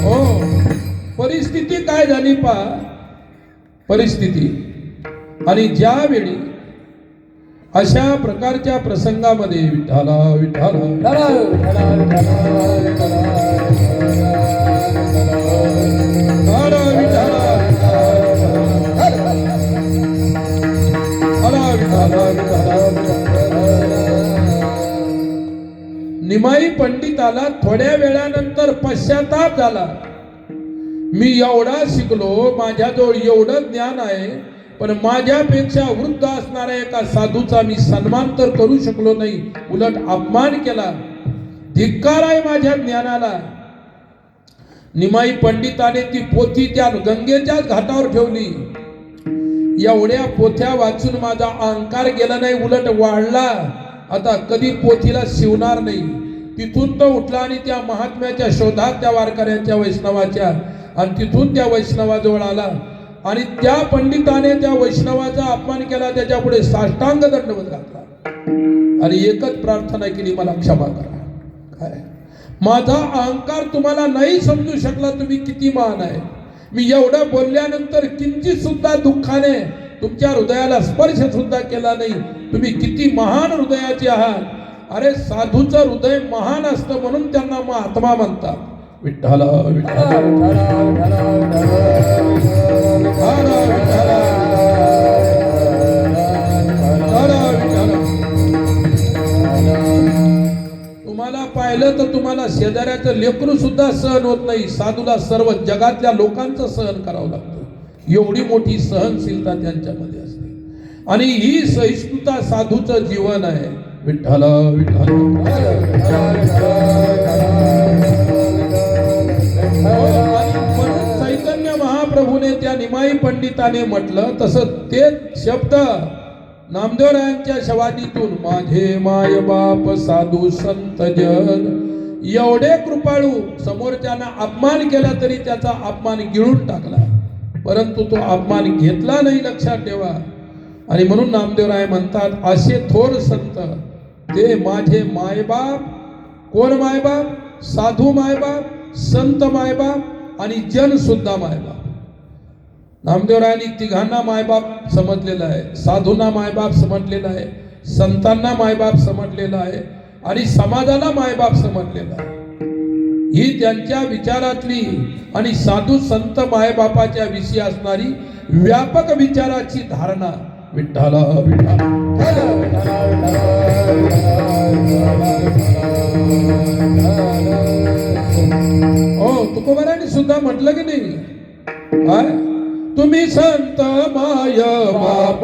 हो, परिस्थिती काय झाली पहा. परिस्थिती आणि ज्यावेळी अशा प्रकारच्या प्रसंगामध्ये विठ्ठला विठ्ठला निमाई पंडिताला थोड्या वेळानंतर पश्चाताप झाला. मी एवढा शिकलो, माझ्याजवळ एवढं ज्ञान आहे, पण माझ्यापेक्षा वृद्ध असणाऱ्या एका साधूचा मी सन्मान तर करू शकलो नाही, उलट अपमान केला. धिक्कार आहे माझ्या ज्ञानाला. निमाई पंडिताने ती पोथी त्या गंगेच्याच घाटावर ठेवली. एवढ्या पोथ्या वाचून माझा अहंकार गेला नाही, उलट वाढला. आता कधी पोथीला शिवणार नाही. तिथून तो उठला आणि त्या महात्म्याच्या शोधात त्या वारकऱ्यांच्या वैष्णवाच्या, आणि तिथून त्या वैष्णवाजवळ आला आणि त्या पंडिताने त्या वैष्णवाचा अपमान केला, त्याच्या पुढे साष्टांग दंडवत घातला आणि एकच प्रार्थना केली, मला क्षमा करा. काय माझा अहंकार तुम्हाला नाही समजू शकला, तुम्ही किती महान आहे. मी एवढं बोलल्यानंतर किंचित सुद्धा दुःखाने तुमच्या हृदयाला स्पर्श सुद्धा केला नाही. तुम्ही किती महान हृदयाचे आहात. अरे साधूचं हृदय महान असतं म्हणून त्यांना महात्मा म्हणतात. विठ्ठल विठ्ठल तुम्हाला पाहिलं तर तुम्हाला शेजाऱ्याचं लेकरू सुद्धा सहन होत नाही. साधूला सर्व जगातल्या लोकांचं सहन करावं लागतं. एवढी मोठी सहनशीलता त्यांच्यामध्ये असते आणि ही सहिष्णुता साधूचं जीवन आहे. विठ्ठल विठ्ठल चैतन्य महाप्रभूने त्या निमाई पंडिताने म्हटलं तसं तेच शब्द नामदेवरायांच्या शवानीतून, माझे माय बाप साधू संत जन. एवढे कृपाळू, समोरच्यानं अपमान केला तरी त्याचा अपमान गिळून टाकला, परंतु तो अपमान घेतला नाही, लक्षात ठेवा. आणि म्हणून नामदेवराय म्हणतात, असे थोर संत ते माझे मायबाप. कोण मायबाप? साधू मायबाप, संत मायबाप आणि जन सुद्धा मायबाप. नामदेवरायांनी तिघांना मायबाप समजलेला आहे. साधूंना मायबाप समजलेला आहे, संतांना मायबाप समजलेला आहे आणि समाजाला मायबाप समजलेला आहे. ही त्यांच्या विचारातली आणि साधू संत मायबापाच्या विषयी असणारी व्यापक विचाराची धारणा. विठ्ठल विठ्ठल हो, तुकोबारांनी सुद्धा म्हटलं की नाही, काय तुम्ही संत माय बाप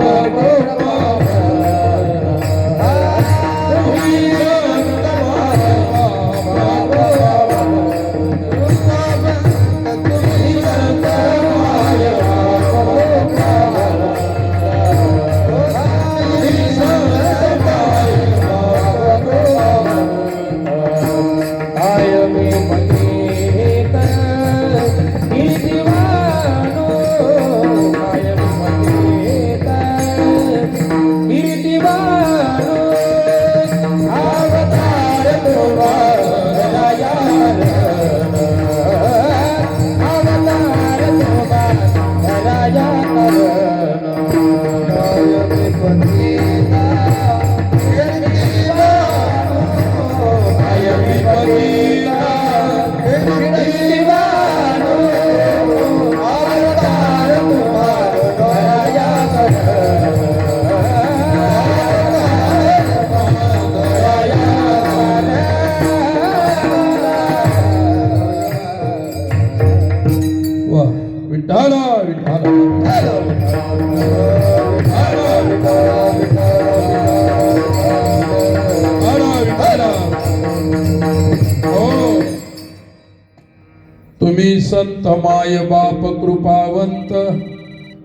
तुम्ही संत माय बाप कृपावंत,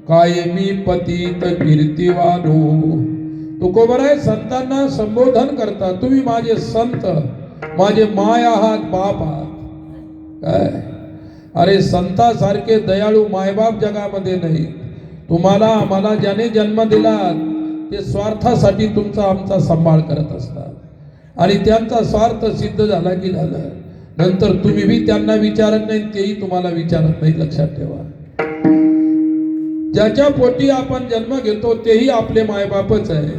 कायमी पतित कीर्तिवानो. तुकोबराय संतांना संबोधन करता, तुम्ही माझे संत, माझे माय आहात, बाप आहात. काय अरे संतासारखे दयाळू मायबाप जगामध्ये नाही. तुम्हाला आम्हाला ज्याने जन्म दिला ते स्वार्थासाठी तुमचा आमचा सांभाळ करत असतात आणि त्यांचा स्वार्थ सिद्ध झाला की झालं, नंतर तुम्ही भी त्यांना विचारत नाही, तेही तुम्हाला विचारत नाही. लक्षात ठेवा, ज्याच्या पोटी आपण जन्म घेतो तेही आपले मायबापच आहे,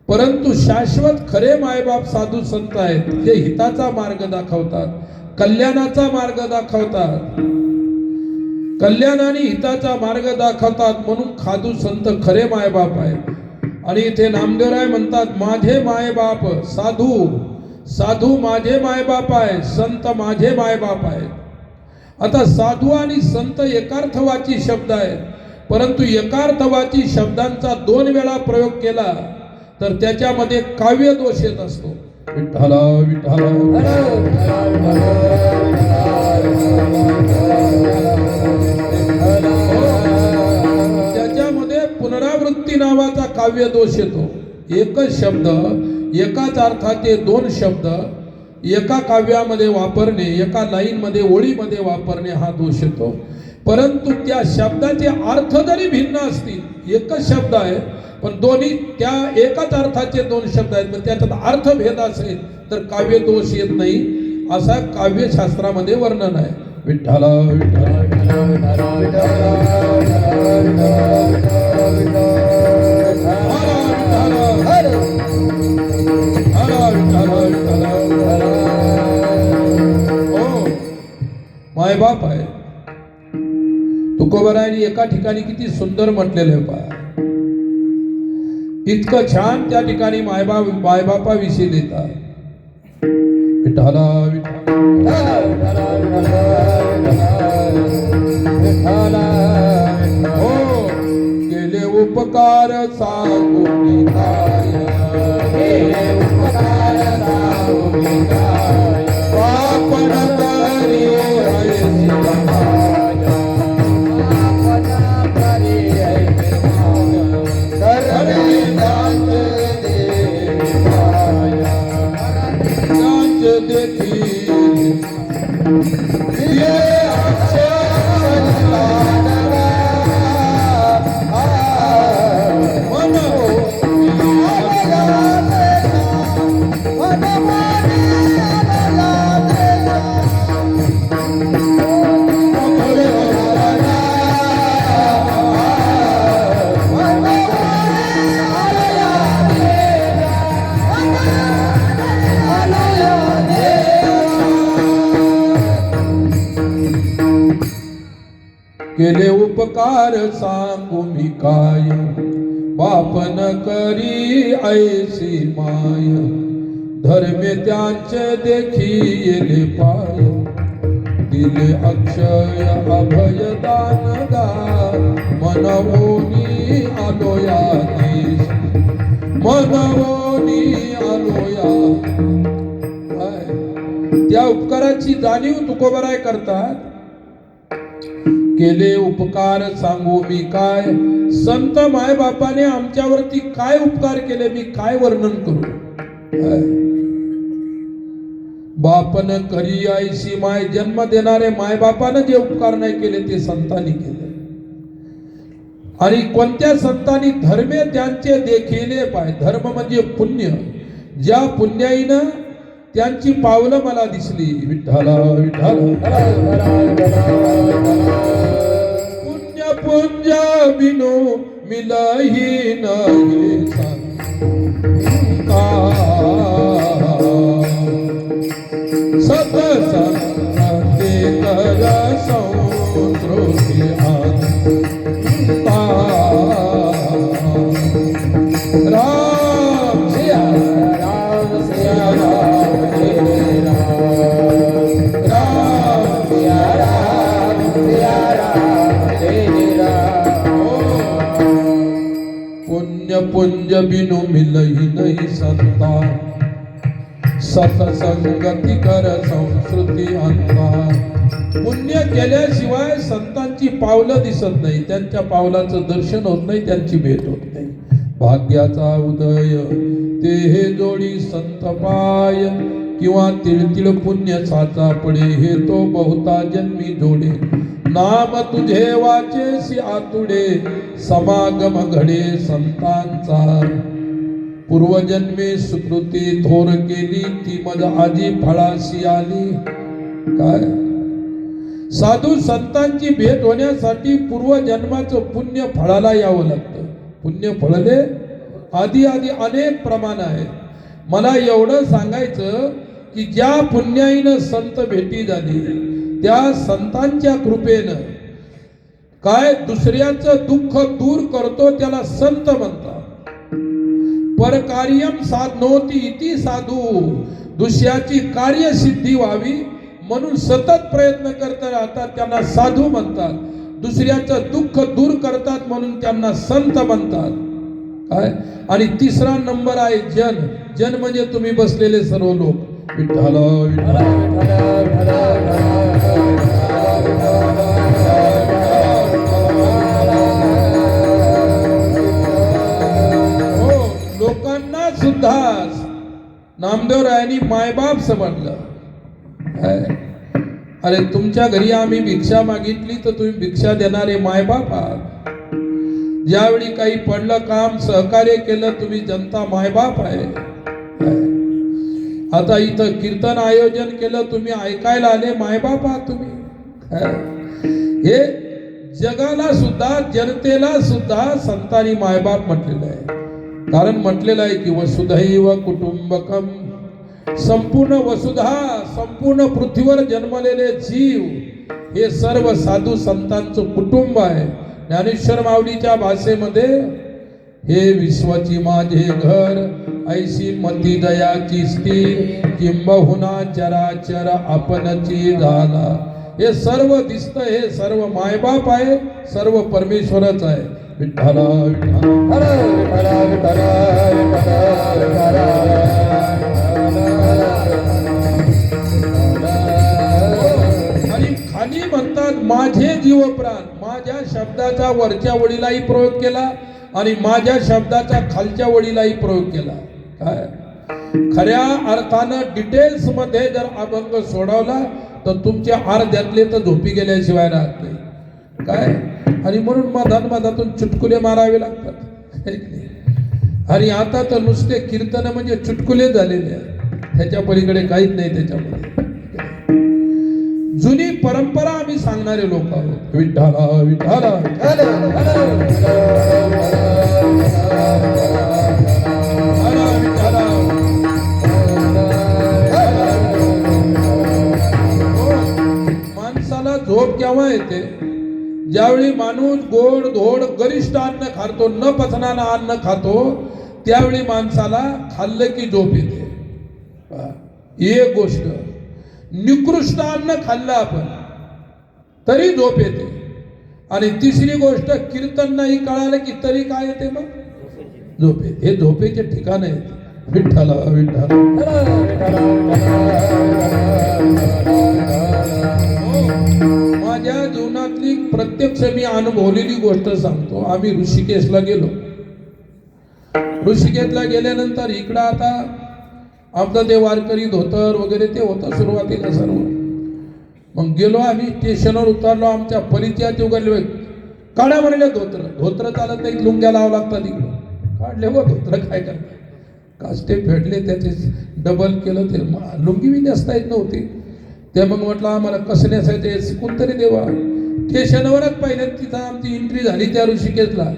परंतु शाश्वत खरे मायबाप साधू संत आहेत, जे हिताचा मार्ग दाखवतात, कल्याणाचा मार्ग दाखवतात, कल्याण आणि हिताचा मार्ग दाखवतात. म्हणून साधू संत खरे मायबाप आहेत. आणि इथे नामदेवराय म्हणतात, माझे मायबाप साधू, साधू माझे मायबाप आहे, संत माझे मायबाप आहेत. आता साधू आणि संत एकार्थवाची शब्द आहेत, परंतु एकार्थवाची शब्दांचा दोन वेळा प्रयोग केला तर त्याच्यामध्ये काव्य दोष येत असतो. विठ्ठला विठ्ठला त्याच्यामध्ये पुनरावृत्ती नावाचा काव्य दोष येतो. एकच शब्द एकाच अर्थाचे दोन शब्द एका काव्यामध्ये वापरणे, एका लाईनमध्ये ओळीमध्ये वापरणे हा दोष येतो. परंतु त्या शब्दाचे अर्थ जरी भिन्न असतील, एकच शब्द आहे पण दोन्ही त्या एकाच अर्थाचे दोन शब्द आहेत, पण त्याच्यात अर्थभेद असेल तर काव्य दोष येत नाही, असा काव्यशास्त्रामध्ये वर्णन आहे. विठ्ठला विठ्ठला मायबाप आहे. तुकोबरायांनी एका ठिकाणी किती सुंदर म्हटलेलं आहे पहा. इतकं छान त्या ठिकाणी मायबापाविषयी लिहितात. विठ्ठला हो केले उपकार सांगू मी काय, केले उपकार सांगू मी काय, आपण करी ऐसी माया, आपण करी ऐसी माया, करवी नाच दे माया, नाच देखी ये केले उपकार सांगू मी काय, बापन करी ऐसी माय, धर्मे त्यांचे देखी येले पाय, दिले अक्षय अभय दान दार, मनवोनी आलो या देश, मनवोनी आलो या. त्या उपकाराची जाणीव तुकोबराय करतात. केले उपकार सांगू मी काय, संत मायबापाने आमच्यावरती काय उपकार केले मी काय वर्णन करू. बापन करी ऐसी माय, जन्म देणारे मायबापानं जे उपकार नाही केले ते संतांनी केले. आणि कोणत्या संतांनी धर्मे त्यांचे देखिले पाय, धर्म म्हणजे पुण्य, ज्या पुण्याईनं त्यांची पावलं मला दिसली. विठ्ठला विठ्ठला पुण्य पुंज बिनु मिलही नाही सत संते कर संस्कृती राम सिया राम सिया राम पुण्य पुंज बिनु मिलही नहीं संता, सतसंगती कर संस्कृती अंता. पुण्य केल्याशिवाय संतांची पावलं दिसत नाही, त्यांच्या पावलाचं दर्शन होत नाही, त्यांची भेट होत नाही. भाग्याचा उदय ते हे जोडी संत पाय, किंवा तिळतिळ पुण्य साचा पडे हे तो बहुता जन्मी जोडे. नाम तुझे वाचेसी आतुडे समागम घडे संतांचा. पूर्वजन्मे सुकृती थोर केली ती मज आजी फळाशी आली. काय साधू संतांची भेट होण्यासाठी पूर्वजन्माचं पुण्य फळाला यावं लागतं. पुण्य फळले आधी आधी अनेक प्रमाण आहेत. मला एवढं सांगायचं की ज्या पुण्याईनं संत भेटी झाली त्या संतांच्या कृपेनं काय दुसऱ्याचं दुःख दूर करतो त्याला संत म्हणतात. परकार्यम साधनोती इति साधू, दुसऱ्याची कार्यसिद्धी व्हावी म्हणून सतत प्रयत्न करत राहतात त्यांना साधू म्हणतात. दुसऱ्याचं दुःख दूर करतात म्हणून त्यांना संत म्हणतात. काय? आणि तिसरा नंबर आहे जन. जन म्हणजे तुम्ही बसलेले सर्व लोक. विठ्ठल विठ्ठल हो, लोकांना सुद्धा नामदेवरायांनी मायबाप समजलं. काय? अरे तुमच्या घरी आम्ही भिक्षा मागितली तर तुम्ही भिक्षा देणारे मायबाप आहात. ज्यावेळी काही पडलं काम सहकार्य केलं तुम्ही जनता मायबाप आहे. आता इथं कीर्तन आयोजन केलं तुम्ही ऐकायला आले मायबाप आहात तुम्ही. हे जगाला सुद्धा जनतेला सुद्धा संतांनी मायबाप म्हटलेलं आहे. कारण म्हटलेलं आहे की वसुधैव कुटुंबकम, संपूर्ण वसुधा, संपूर्ण पृथ्वीवर जन्मलेले जीव हे सर्व साधू संतांचं कुटुंब आहे. ज्ञानेश्वर माऊलीच्या भाषेमध्ये हे विश्वाची माझे घर, ऐशी मती दयाची स्ती, किंबहुना चराचर आपणची झाला. हे सर्व दिसतं, हे सर्व मायबाप आहे, सर्व परमेश्वरच आहे. विठ्ठल आणि खाली म्हणतात माझे जीव प्राण. माझ्या शब्दाचा वरच्या वडीलाही प्रयोग केला आणि माझ्या शब्दाचा खालच्या वडीलाही प्रयोग केला. काय? खऱ्या अर्थानं डिटेल्स मध्ये जर अभंग सोडवला तर तुमच्या अर्ध्यातले तर झोपी गेल्याशिवाय राहत नाही. काय? आणि म्हणून मधातून चुटकुले मारावे लागतात. आणि आता तर नुसते कीर्तन म्हणजे चुटकुले झालेले आहेत, त्याच्या पलीकडे काहीच नाही. त्याच्यामध्ये जुनी परंपरा आम्ही सांगणारे लोक आहोत. विठ्ठला विठ्ठला माणसाला झोप केव्हा येते? ज्यावेळी माणूस गोड धोड गरिष्ठ अन्न खातो, न पचणारं अन्न खातो, त्यावेळी माणसाला खाल्लं की झोप येते. एक गोष्ट, निकृष्ट अन्न खाल्लं आपण तरी झोप येते. आणि तिसरी गोष्ट, कीर्तन नाही कळालं की तरी काय येते? मग झोप येते. हे झोपेचे ठिकाण आहेत. विठ्ठल विठ्ठल माझ्या जीवनातली प्रत्यक्ष मी अनुभवलेली गोष्ट सांगतो. आम्ही ऋषिकेशला गेलो. ऋषिकेशला गेल्यानंतर इकडं आता आपलं ते वारकरी धोतर वगैरे ते होतं सुरुवातीला सर्व. मग गेलो आम्ही, स्टेशनवर उतरलो. आमच्या परिचयात उघडले, काढा म्हणले धोत्र. धोत्र चालत नाही, लुंग्या लावा लागतात. इकडं काढले व धोत्र काय करतात, कास्टे फेडले, त्याचे डबल केलं. ते लुंगी बी नेसता येत नव्हती. ते मग म्हटलं आम्हाला कसं नेसायचं शिकून तरी देवा. स्टेशनवरच पहिले तिथं आमची एंट्री झाली त्या ऋषिकेशला.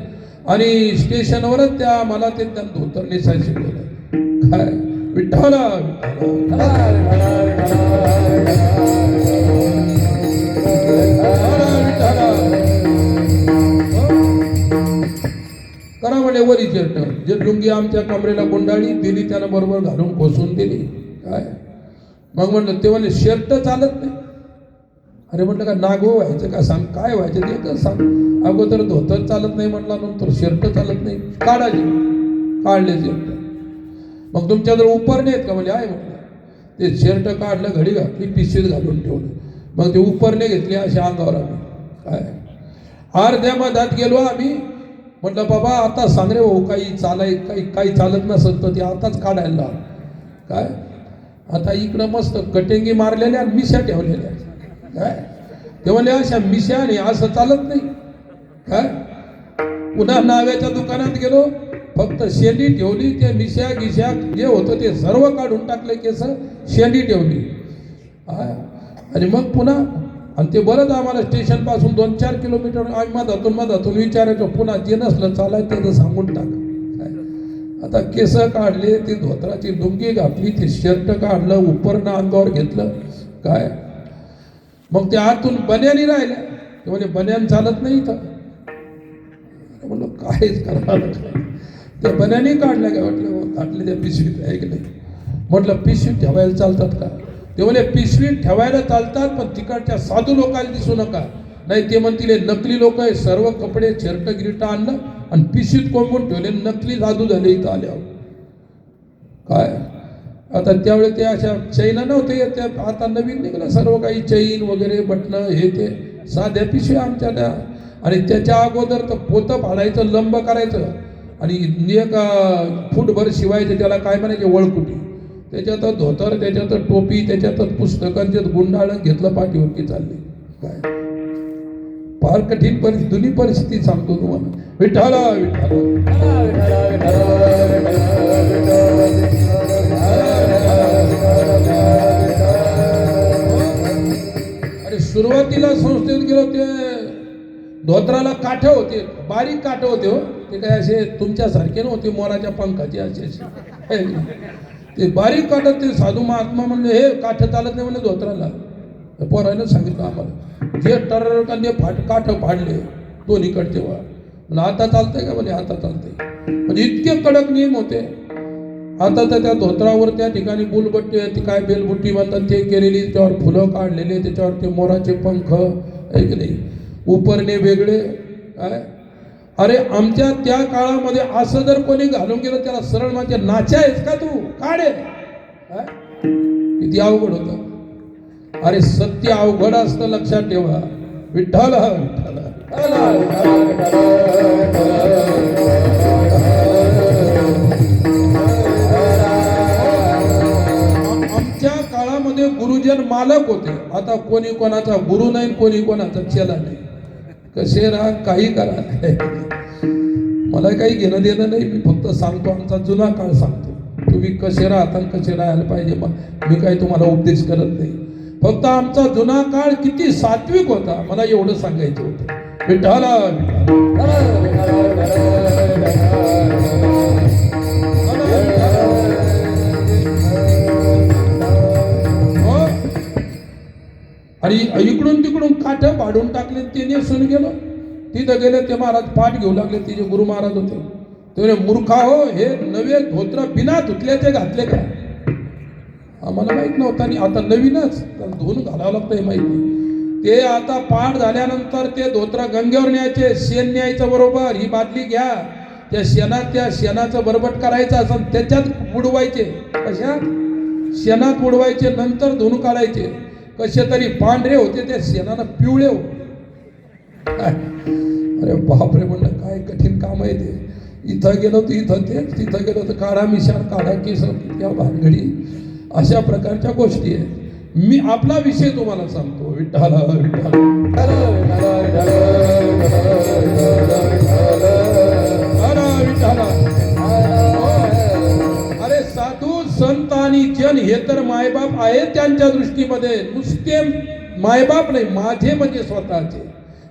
आणि स्टेशनवरच त्या मला ते धोतर नेसायला शिकवलं. काय? विठ्ठला करा म्हणे वरी शर्ट. जे लुंगी आमच्या कमरेला गुंडाळी दिली, त्याला बरोबर घालून खोसून दिली. काय? मग म्हटलं ते म्हणे शर्ट चालत नाही. अरे म्हटलं का नागो व्हायचं का? सांग काय व्हायचं ते का सांग. अगोदर धोतर चालत नाही म्हटलं, नंतर शर्ट चालत नाही. काढायचे, काढले शर्ट. मग तुमच्याजवळ उपरणे आहेत का? म्हणजे आहे म्हटलं. ते शर्ट काढलं, घडी घातली, पिशवीत घालून ठेवलं. मग ते उपरणे घेतले अशा अंगावर आम्ही. काय? अर्ध्या मधात गेलो आम्ही. म्हटलं बाबा आता सांग रे भाऊ, काही चालत नसत तर ते आताच काढायला लाव. काय? आता इकडं मस्त कटेंगी मारलेल्या आणि मिशा ठेवलेल्या. काय? ते म्हणले अशा मिशा नाही, असं चालत नाही. काय? पुन्हा नाव्याच्या दुकानात गेलो, फक्त शेंडी ठेवली. ते मिशा गिशा जे होतं ते सर्व काढून टाकले, केस शेंडी ठेवली. आणि मग पुन्हा, आणि ते बरंच आम्हाला स्टेशन पासून 2-4 किलोमीटर आम्ही मधातून विचारायचो. पुन्हा जे नसलं चालायचं त्याचं सांगून टाक. आता केस काढले, ती धोत्राची लुंगी घातली, ते शर्ट काढलं, उपरनं अंगावर घेतलं. काय? मग ते आतून बन्यानी राहिल्या. ते म्हणजे बन्यान चालत नाही इथं. म्हणलं काहीच करायला काय. त्या बन्यानी काढल्या काय? म्हटलं घातले त्या पिशवीत. ऐकलं म्हटलं पिशवीत ठेवायला चालतात का? ते म्हणे पिशवीत ठेवायला चालतात, पण तिकडच्या साधू लोकांना दिसू नका. नाही ते म्हणतील नकली लोक आहे, सर्व कपडे शर्ट गिरट आणलं आणि पिशीत कोंबून ठेवले, नकली साधू झाले इथं आल्यावर. काय आता त्यावेळी ते अशा चैना नव्हते त्या, आता नवीन निघालं सर्व काही चैन वगैरे बटणं हे ते, साध्या पिशव्या आमच्या त्या. आणि त्याच्या अगोदर तर पोतं फाडायचं, लंब करायचं आणि एक फूटभर शिवायचं, त्याला काय म्हणायचे वळकुटी, त्याच्यात धोतर, त्याच्यात टोपी, त्याच्यात पुस्तकं, त्यात गुंडाळं घेतलं पाठीवर की चालले. काय फार कठीण जुनी परिस्थिती सांगतो तुम्हाला. विठ्ठला अरे सुरुवातीला संस्थेत गेलो ते धोत्राला काठ होते, बारीक काठ होते हो, ते काय असे तुमच्यासारखे नव्हते मोराच्या पंखाचे असे ते बारीक काठ. ते साधू महात्मा म्हणले हे काठ चालत नाही म्हणले धोत्राला. पोरानं सांगितलं आम्हाला, जे टर कांदे काठ फाडले दोन्हीकडचे वा, म्हणजे आता चालतंय का म्हणे, आता चालतंय. म्हणजे इतके कडक नियम होते. आता तर त्या धोत्रावर त्या ठिकाणी बुलबट्टी, ती काय बेलबुट्टी म्हणतात ते केलेली, त्याच्यावर फुलं काढलेले, त्याच्यावर ते मोराचे पंख आहे की नाही, उपरणे वेगळे. काय अरे आमच्या त्या काळामध्ये असं जर कोणी घालून गेलं त्याला सरळ माझ्या नाच्या आहेस का तू काढे. किती अवघड होतं. अरे सत्य अवघड असतं, लक्षात ठेवा. विठ्ठल आमच्या काळामध्ये गुरुजन मालक होते. आता कोणी कोणाचा गुरु नाही, कोणी कोणाचा चेला नाही. कसे राहा काही करा, मला काही घेणं देणं नाही. मी फक्त सांगतो, आमचा जुना काळ सांगतो. तुम्ही कसे राहता कसे राहायला पाहिजे, मग मी काही तुम्हाला उपदेश करत नाही. फक्त आमचा जुना काळ किती सात्विक होता, मला एवढं सांगायचं होतं. विठ्ठला आणि इकडून तिकडून काठ पाडून टाकले, ते नेसून गेलो. तिथं गेले ते महाराज पाठ घेऊ लागले. तिचे गुरु महाराज होते. ते मूर्खा हो, हे नवे धोत्र बिना धुतल्याचे घातले का? आम्हाला माहित नव्हतं. आणि आता नवीनच धुवून घालावं लागतं हे माहिती. ते आता पाठ झाल्यानंतर ते धोत्र गंगेवर न्यायचे, शेण न्यायचं बरोबर, ही बादली घ्या, त्या शेणाचं बरबट करायचं असं त्याच्यात बुडवायचे. कशात? शेणात बुडवायचे, नंतर धुवून काढायचे. कसे तरी पांढरे होते, त्या शेणानं पिवळे होते. अरे बापरे, म्हणलं काय कठीण काम आहे ते. इथं गेलो तर इथं तेच, तिथं गेलो तर काढा मिशाण, काढा केस, त्या भानगडी, अशा प्रकारच्या गोष्टी आहेत. मी आपला विषय तुम्हाला सांगतो. विठ्ठला अरे साधू संत आणि जन हे तर मायबाप आहे त्यांच्या दृष्टीमध्ये. नुसते मायबाप नाही, माझे म्हणजे स्वतःचे.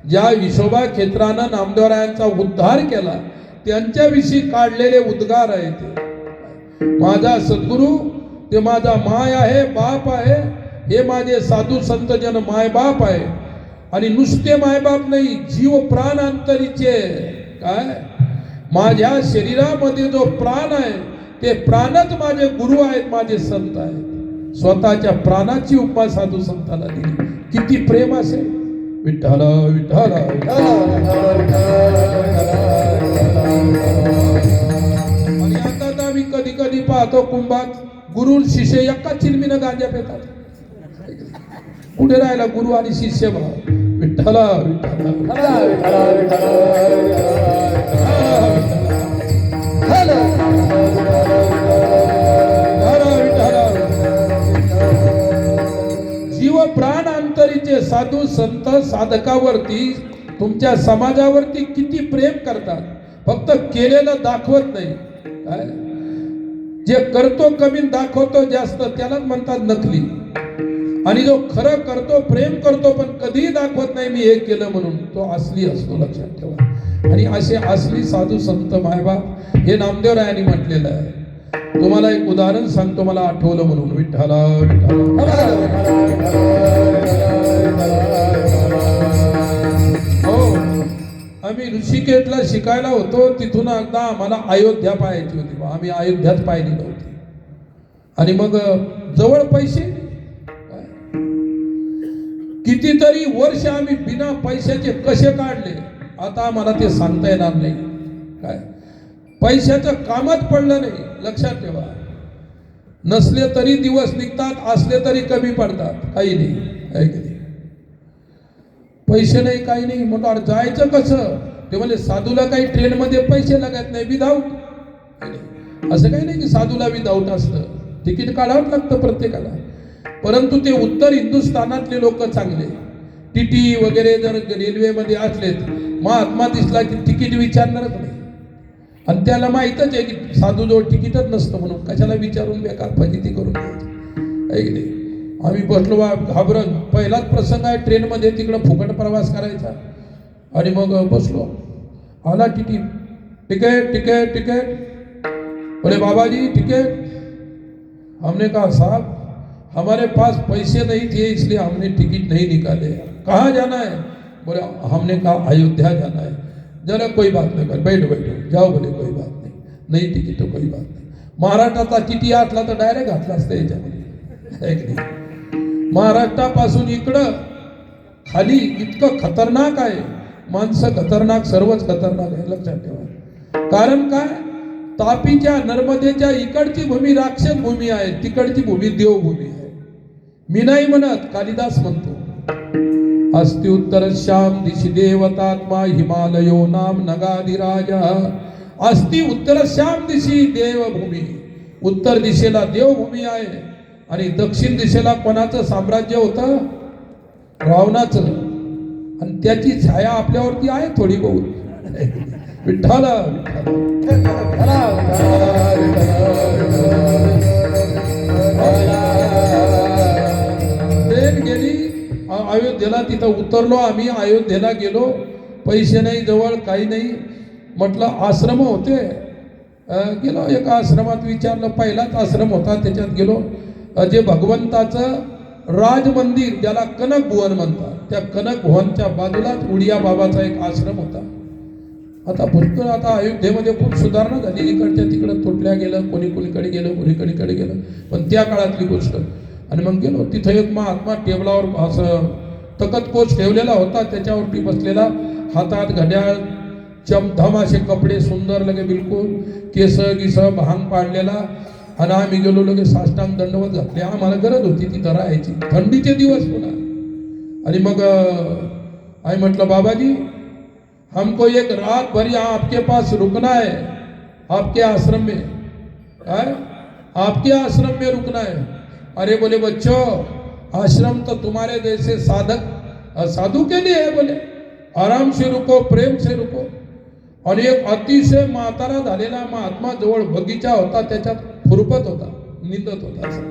ज्या विशोबा क्षेत्रानं नामदेवरायांचा उद्धार केला त्यांच्याविषयी काढलेले उद्गार आहे ते. माझा सद्गुरु ते माझा माय आहे, बाप आहे. हे माझे साधू संत जन मायबाप आहे. आणि नुसते मायबाप नाही, जीव प्राण अंतरीचे. काय माझ्या शरीरामध्ये जो प्राण आहे ते प्राणच माझे गुरु आहेत, माझे संत आहेत. स्वतःच्या प्राणाची उपमा साधू संतांना दिली. किती प्रेम असेल. विठ्ठल विठ्ठल आणि आता तर आम्ही कधी कधी पाहतो कुंभात गुरु शिष्य एका चिलमीनं गांजा पेतात. कुठे राहिला गुरु आणि शिष्य भाव. विठ्ठल जीव प्राण अंतरीचे साधू संत साधकावरती, तुमच्या समाजावरती किती प्रेम करतात. फक्त केलेलं दाखवत नाही. काय जे करतो कमी दाखवतो जास्त, त्यालाच म्हणतात नकली. आणि जो खरं करतो, प्रेम करतो, पण कधीही दाखवत नाही मी हे केलं म्हणून, तो असली असतो. लक्षात ठेवा. आणि असे असली साधू संत मायबाप हे नामदेवरायांनी म्हटलेलं आहे. तुम्हाला एक उदाहरण सांगतो, मला आठवलं म्हणून. विठ्ठला हो, आम्ही ऋषिकेशला शिकायला होतो. तिथून एकदा आम्हाला अयोध्या पाहायची होती. आम्ही अयोध्याच पाहिली नव्हती. आणि मग जवळ पैसे, कितीतरी वर्ष आम्ही बिना पैशाचे कसे काढले आता आम्हाला ते सांगता येणार नाही. काय पैशाचं कामच पडलं नाही, लक्षात ठेवा. नसले तरी दिवस निघतात, असले तरी कमी पडतात, काही नाही, आहे की नाही. पैसे नाही, काही नाही. म्हणतो अरे जायचं कसं? ते म्हणजे साधूला काही ट्रेनमध्ये पैसे लागत नाही, विदाऊट. असं काही नाही की साधूला विदाऊट असतं, तिकीट काढावंच लागतं प्रत्येकाला. परंतु ते उत्तर हिंदुस्थानातले लोक चांगले, टीटी वगैरे जर रेल्वेमध्ये असलेत, महात्मा दिसला की तिकीट विचारणारच नाही. आणि त्याला माहीतच आहे की साधूजवळ तिकीटच नसतं, म्हणून कशाला विचारून बेकार फजिती करून द्यायची, आहे की नाही. आम्ही बसलो घाबरत. पहिलाच प्रसंग आहे ट्रेनमध्ये, तिकडं फुकट प्रवास करायचा. आणि मग बसलो, आला टीटी, टिकट टिकट टिकट. बोले बाबा जी टिकट. हमने कहा साहब हमारे पास पैसे नहीं थे इसलिए हमने टिकट नहीं निकाले. कहाँ जाना है? बोले हमने कहा अयोध्या जाना है. जरा कोई बात नहीं, कर बैठो बैठो जाओ. बोले कोई बात नहीं, नहीं टिकट तो कोई बात नहीं. महाराष्ट्राचा टीटी असला तर डायरेक्ट घातला असतं याच्यामध्ये. महाराष्ट्रापासून इकडं खाली इतकं खतरनाक आहे, माणसं खतरनाक, सर्वच खतरनाक आहे, लक्षात ठेवा. कारण काय, तापीच्या नर्मदेच्या इकडची भूमी राक्षस भूमी आहे, तिकडची भूमी देवभूमी आहे. मी नाही म्हणत, कालिदास म्हणतो. अस्ति उत्तर श्याम दिशि देवतात्मा हिमालयो नाम नगाधिराज. अस्ति उत्तर श्याम दिशि देवभूमी. उत्तर दिशेला देवभूमी आहे आणि दक्षिण दिशेला कोणाचं साम्राज्य होतं? रावणाचं. आणि त्याची छाया आपल्यावरती आहे थोडी बहुत. विठ्ठल ट्रेन गेली अयोध्येला, तिथं उतरलो आम्ही. अयोध्येला गेलो, पैसे नाही जवळ, काही नाही. म्हटलं आश्रम होते, गेलो एका आश्रमात, विचारलं. पहिलाच आश्रम होता, त्याच्यात गेलो. जे भगवंताचं राज मंदिर, ज्याला कनक भुवन म्हणतात, त्या कनक भुवनच्या बाजूलाच उडिया बाबाचा एक आश्रम होता. आता भरपूर, आता अयोध्येमध्ये खूप सुधारणा झाली, इकडच्या तिकडं तुटल्या गेलं, कोणी कोणीकडे गेलं, कोणी कोणीकडे गेलं, पण त्या काळातली गोष्ट. आणि मग गेलो तिथं, एक महात्मा टेबलावर असं तकत कोच ठेवलेला होता, त्याच्यावरती बसलेला, हातात घड्याळ, चमधम असे कपडे सुंदर लगे बिलकुल, केस गिस भांग पाडलेला. आणि आम्ही गेलो, लगे साष्टांग दंडवत घातले. आम्हाला गरज होती तिथं राहायची, थंडीचे दिवस पुन्हा. आणि मग आई म्हटलं बाबाजी हमको एक रात भर यहाँ आपके पास रुकना है, आपके आश्रम में. आपके आश्रम में रुकना है. अरे बोले बच्चों, आश्रम तो तुम्हारे जैसे साधु के लिए है. बोले आराम से रुको, प्रेम से रुको. आणि एक अतिशय म्हातारा झालेला महात्मा जवळ बगीचा होता, त्याच्यात खुरपत होता, निंदत होता असं.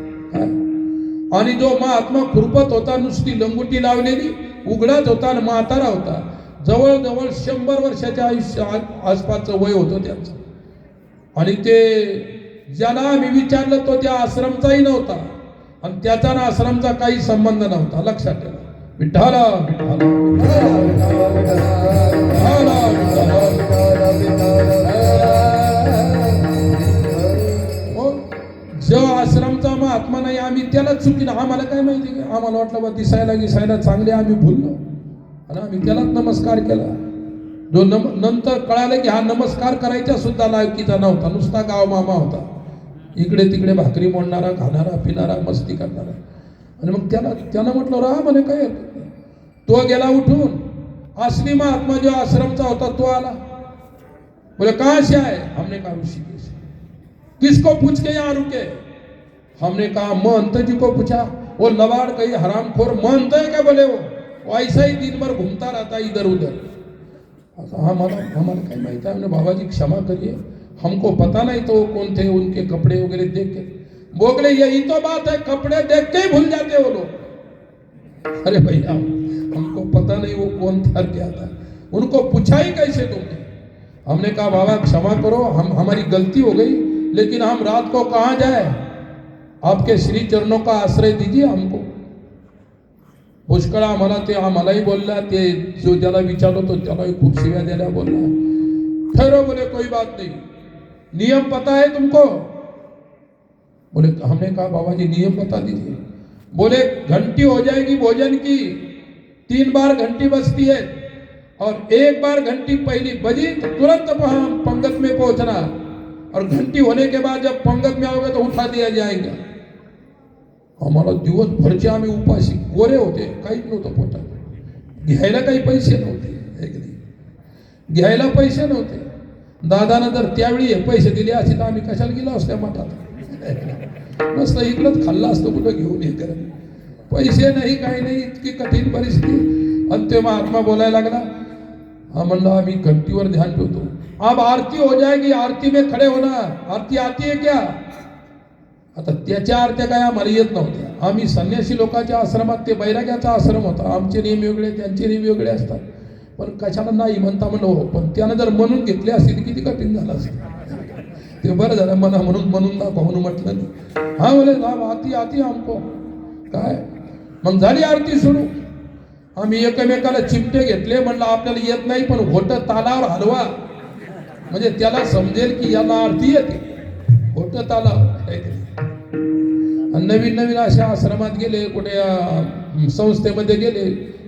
आणि जो महात्मा खुरपत होता, नुसती लंगोटी लावलेली, उघडाच होता आणि म्हातारा होता. जवळजवळ 100 वर्षाच्या आसपासचं वय होतं त्याचं. आणि ते ज्याला आम्ही विचारलं तो त्या आश्रमचाही नव्हता आणि त्याचा ना आश्रमचा काही संबंध नव्हता, लक्षात ठेवा. विठ्ठल जो आश्रमचा महात्मा नाही, आम्ही त्याला चुकीनं, आम्हाला काय माहिती, आम्हाला वाटलं बा दिसायला चांगले, आम्ही भुललो आणि आम्ही त्यालाच नमस्कार केला. जो नंतर कळालं की हा नमस्कार करायचा सुद्धा लायकीचा नव्हता, नुसता गाव मामा होता, इकडे तिकडे भाकरी मोडणारा, खाणारा, पिणारा, मस्ती करणारा. आणि मग त्यानं म्हटलं राहा म्हणे, काय तो गेला उठून. असली महात्मा जो आश्रमचा होता तो आला. बोले कहाँ से आए? हमने कहा ऋषिकेश. किसको पूछ के यहाँ रुके? हमने कहा महंत जी को पूछा. वो लवाड़ कहीं हरामखोर महंत है क्या? बोले वो ऐसा ही दिन भर घूमता रहता इधर उधर. हमारा क्या माहिती है. हमने बाबा जी क्षमा करिए, हमको पता नहीं तो कौन थे, उनके कपड़े वगैरह देख के. बोले यही तो बात है, कपड़े देख के ही भूल जाते वो लोग. अरे भैया हमको पता नहीं वो कौन था क्या था, उनको पूछा ही कैसे तुमने? हमने कहा बाबा क्षमा करो, हमारी गलती हो गई, लेकिन हम रात को कहाँ जाए, आपके श्री चरणों का आश्रय दीजिए हमको. पुष्कळ आम्हालाही बोलला, ते जो ज्याला विचारलो तो त्यालाही खूप शिव्या द्यायला बोलला. ठहरो बोले कोई बात नहीं, नियम पता है तुमको? बोले हमने कहा बाबा जी नियम बता दीजिए. बोले घंटी हो जाएगी भोजन की, 3 बार घंटी बजती है, और एक बार घंटी पहली बजी तो तुरंत हम पंगत में पहुंचना, और घंटी होने के बाद जब पंगत में आओगे तो उठा दिया जाएगा। आम्हाला दिवसभरचे आम्ही उपाशी, गोरे होते, काहीच नव्हतं पोटात, घ्यायला काही पैसे नव्हते, है की नाही? घ्यायला पैसे नव्हते। दादानं जर त्यावेळी हे पैसे दिले असते तर आम्ही कशाला गेलो असत्या मठात, मस्त इकडंच खाल्लं असतं, कुठं घेऊन हे करत, पैसे नाही काही नाही, इतकी कठीण परिस्थिती। आणि ते महात्मा बोलायला लागला, हा म्हणलं आम्ही घंटीवर ध्यान ठेवतो, अब आरती हो जाएगी, आरती में खड़े होना, आरती आती है क्या? आता त्याच्या आरत्या काय आम्हाला येत नव्हत्या। आम्ही संन्यासी लोकांच्या आश्रमात, ते बैराग्याचा आश्रम होता, आमचे नियम वेगळे, त्यांचे नियम वेगळे असतात, पण कशाला नाही म्हणता म्हणलं हो, पण त्यानं जर म्हणून घेतले असते तर किती कठीण झालं असतं। ते बरं झालं म्हणून दाखवा म्हणून म्हटलं नाही। हा बोले साहेब आती आती हमको काय। मग झाली आरती सुरू, आम्ही एकमेकाला चिमटे घेतले, म्हणलं आपल्याला येत नाही पण होट तालावर हलवा, म्हणजे त्याला समजेल की याला आरती येते, होट तालावर। नवीन नवीन अशा आश्रमात गेले, कुठे संस्थेमध्ये गेले,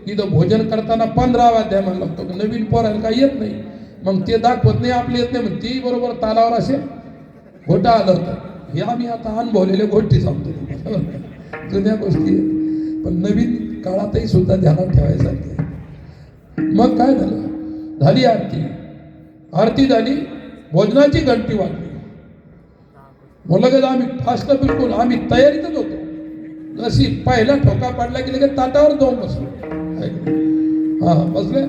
तिथं भोजन करताना 15 वाद्य म्हणायला लागतो, नवीन पोरायला काही येत नाही, मग ते दाखवत नाही आपले येत नाही, मग ती बरोबर तालावर असे घोटा हलवतात। हे आम्ही आता अनुभवलेल्या गोष्टी सांगतो, जुन्या गोष्टी, पण नवीन काळातही सुद्धा ध्यानात ठेवायसारखे। मग काय झालं, झाली आरती, आरती झाली, भोजनाची घंटी वाजली, बोललं गेलं आम्ही फास्ट, बिलकुल आम्ही तयारीतच होतो, जशी पहिला ठोका पाडला की लगेच ताटावर जाऊन बसलो, हा बसले।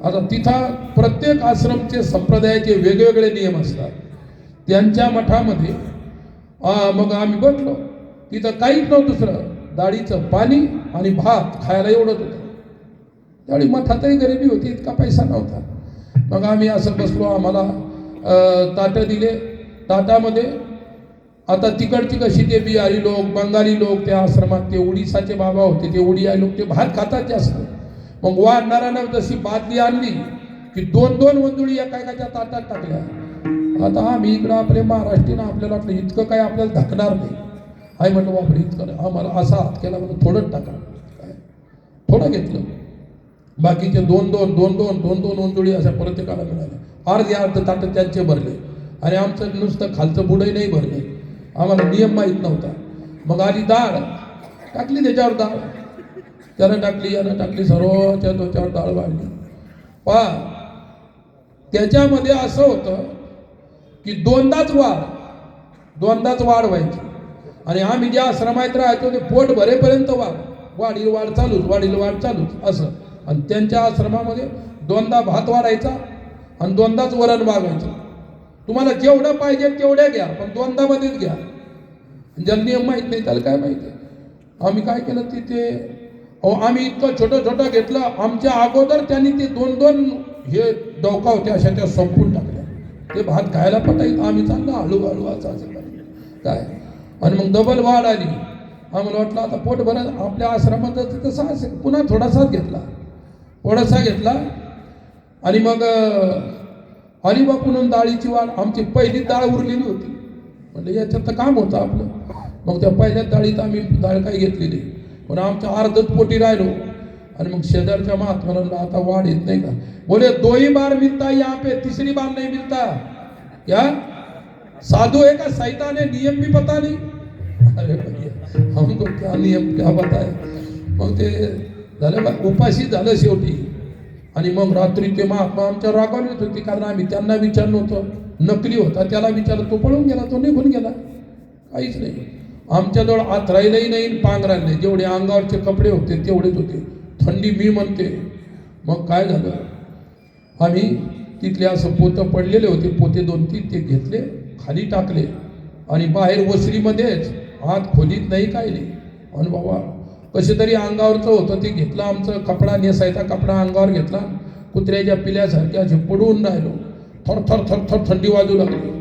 आता तिथं प्रत्येक आश्रमचे संप्रदायाचे वेगवेगळे नियम असतात, त्यांच्या मठामध्ये मग आम्ही बसलो, तिथं काहीच नव्हतं दुसरं, डाळीचं पाणी आणि भात खायला एवढंच होतं, त्यावेळी मठातही गरिबी होती, इतका पैसा नव्हता। मग आम्ही असं बसलो, आम्हाला ताटं दिले, ताटामध्ये आता तिकडची कशी ते बिहारी लोक, बंगाली लोक, त्या आश्रमात ते उडीसाचे बाबा होते, ते उडिया लोक, ते भात खातात जास्त, मग वाढणाऱ्यानं जशी बादली आणली की 2-2 वंजुळी एकाच्या ताटात टाकल्या। आता आम्ही इकडं आपले महाराष्ट्रीयन, आपल्याला वाटलं इतकं काय आपल्याला धकणार नाही, आई म्हणलं बापरे इतकं नाही, आम्हाला असा हात केला, म्हणून थोडंच टाका, थोडं घेतलं, बाकीचे 2-2 वंजुळी अशा प्रत्येकाला मिळाल्या, अर्धे ताटं त्यांचे भरले, आणि आमचं नुसतं खालचं बुडही नाही भरलं, आम्हाला नियम माहीत नव्हता। मग आली डाळ टाकली, त्याच्यावर डाळ त्यानं टाकली, यानं टाकली, सर्वच्या त्याच्यावर डाळ वाढली। पहा त्याच्यामध्ये असं होतं की दोनदाच वाढ व्हायची, आणि आम्ही ज्या आश्रमात राहायचो ते पोट भरेपर्यंत वाढील वाढ चालूच असं, आणि त्यांच्या आश्रमामध्ये 2दा भात वाढायचा आणि 2दाच वरण वागायचं, तुम्हाला जेवढं पाहिजे तेवढ्या घ्या, पण 2दा मध्येच घ्या। ज्याला नियम माहीत नाही त्याला काय माहिती। आम्ही काय केलं तिथे, आम्ही इतकं छोटं घेतलं, आमच्या अगोदर त्यांनी ते 2-2 हे डोका होते अशा त्या संपून टाकल्या, ते भात खायला पटायचं, आम्ही चाललं हळूहळू असं काय, आणि मग डबल वाढ आली, आम्हाला वाटलं आता पोट भरत, आपल्या आश्रमात तसं असेल, पुन्हा थोडासा घेतला, आणि मग हरिबापून डाळीची वाढ, आमची पहिली डाळ उरलेली होती, म्हणजे याच्यात तर काम होतं आपलं, मग त्या पहिल्या डाळीत आम्ही डाळ काही घेतलेली, पण आमच्या अर्धच पोटी राहिलो, आणि मग शेजारच्या महात्माला आता वाढ येत नाही का, बोले 2 ही बार मिलता यहाँ पे, तीसरी बार नहीं मिलता, क्या साधु है का शैतान है, नियम भी पता नहीं, अरे भैया हमको क्या नियम क्या पता है। मग ते झालं, उपाशी झालं शेवटी, आणि मग रात्री ते महात्मा आमच्या रागावलेत होती, कारण आम्ही त्यांना विचारलं होतं, नकली होता त्याला विचारलं, तो पळून गेला, तो निघून गेला, काहीच नाही, आमच्याजवळ आथरायलाही नाही, पांघरायला नाही, जेवढे अंगावरचे कपडे होते तेवढेच होते, थंडी मी म्हणते। मग काय झालं, आम्ही तिथले असं पोतं पडलेले होते, पोते 2-3 ते घेतले, खाली टाकले, आणि बाहेर वसरीमध्येच, आत खोलीत नाही काही नाही, आणि बाबा कसे तरी अंगावरचं होतं ते घेतलं, आमचं कपडा नेसायचा कपडा अंगावर घेतला, कुत्र्याच्या पिल्यासारखे असे पडून राहिलो, थर थंडी वाजू लागली।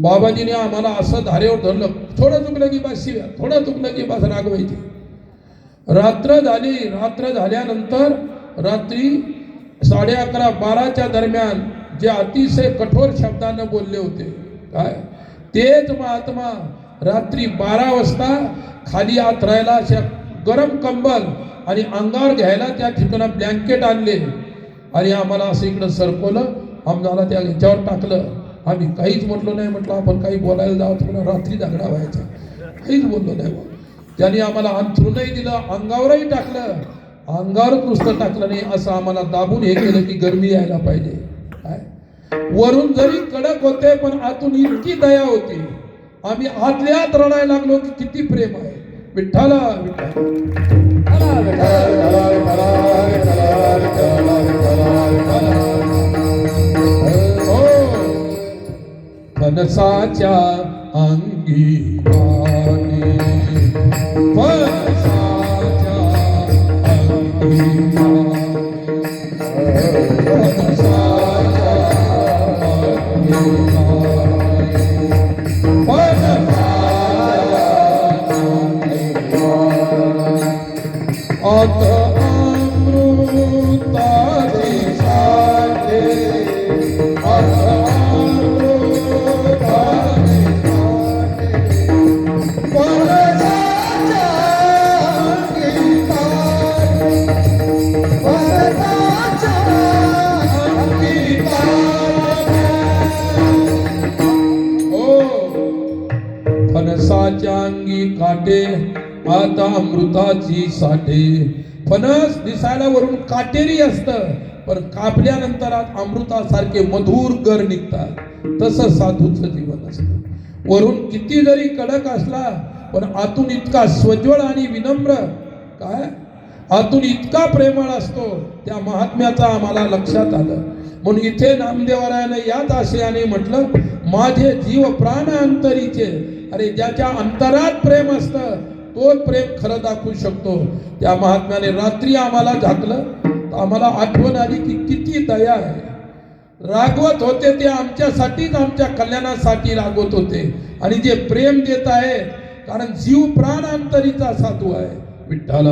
बाबाजीने आम्हाला असं धारेवर धरलं, थोडं चुकलं की बस शिव्या, थोडं चुकलं की बस रागवायची। रात्र झाल्यानंतर रात्री 11:30-12च्या दरम्यान जे अतिशय कठोर शब्दानं बोलले होते, काय तेच महात्मा रात्री 12 वाजता खाली आथरायला अशा गरम कंबल आणि अंगावर घ्यायला त्या ठिकाणी ब्लँकेट आणले, आणि आम्हाला असं इकडं सरकवलं, आम्हाला त्या ह्याच्यावर टाकलं. आम्ही काहीच म्हटलो नाही. म्हटलं आपण काही बोलायला जावं तर रात्री दगडा व्हायचा, काहीच बोललो नाही. त्यांनी आम्हाला अंथरूनही दिलं, अंगावरही टाकलं. अंगावरच नुसतं टाकलं नाही, असं आम्हाला दाबून हे केलं की गरमी यायला पाहिजे. काय वरून जरी कडक होते पण आतून इतकी दया होती. आम्ही आतल्या आत रडायला लागलो की किती प्रेम आहे. विठ्ठला फणसाच्या अंगी पाणी, फणसाच्या अंगी पाणी, फणसाच्या अंगी पाणी, फणसाच्या अंगी पाणी. आता अमृताचे साठे, आता फणसाच्या अंगी काटे, आता अमृताची साठे. फणस दिसायला वरून काटेरी असतं, पण कापल्यानंतर अमृतासारखे मधुर गर निघतात. तसं साधूचं जीवन असतं. वरून किती जरी कडक असला पण आतून इतका स्वज्वळ आणि विनम्र, काय आतून इतका प्रेमळ असतो. त्या महात्म्याचा आम्हाला लक्षात आलं. म्हणून इथे नामदेवरायाने याच आशयाने म्हटलं, माझे जीव प्राण अंतरीचे. अरे ज्याच्या अंतरात प्रेम असतं तो प्रेम खरं दाखवू शकतो. त्या महात्म्याने रात्री आम्हाला झाकलं तर आम्हाला आठवण आली की किती दया आहे. रागवत होते ते आमच्यासाठीच, आमच्या कल्याणासाठी रागवत होते. आणि जे प्रेम देत आहे, कारण जीव प्राण अंतरीचा साधू आहे. विठ्ठल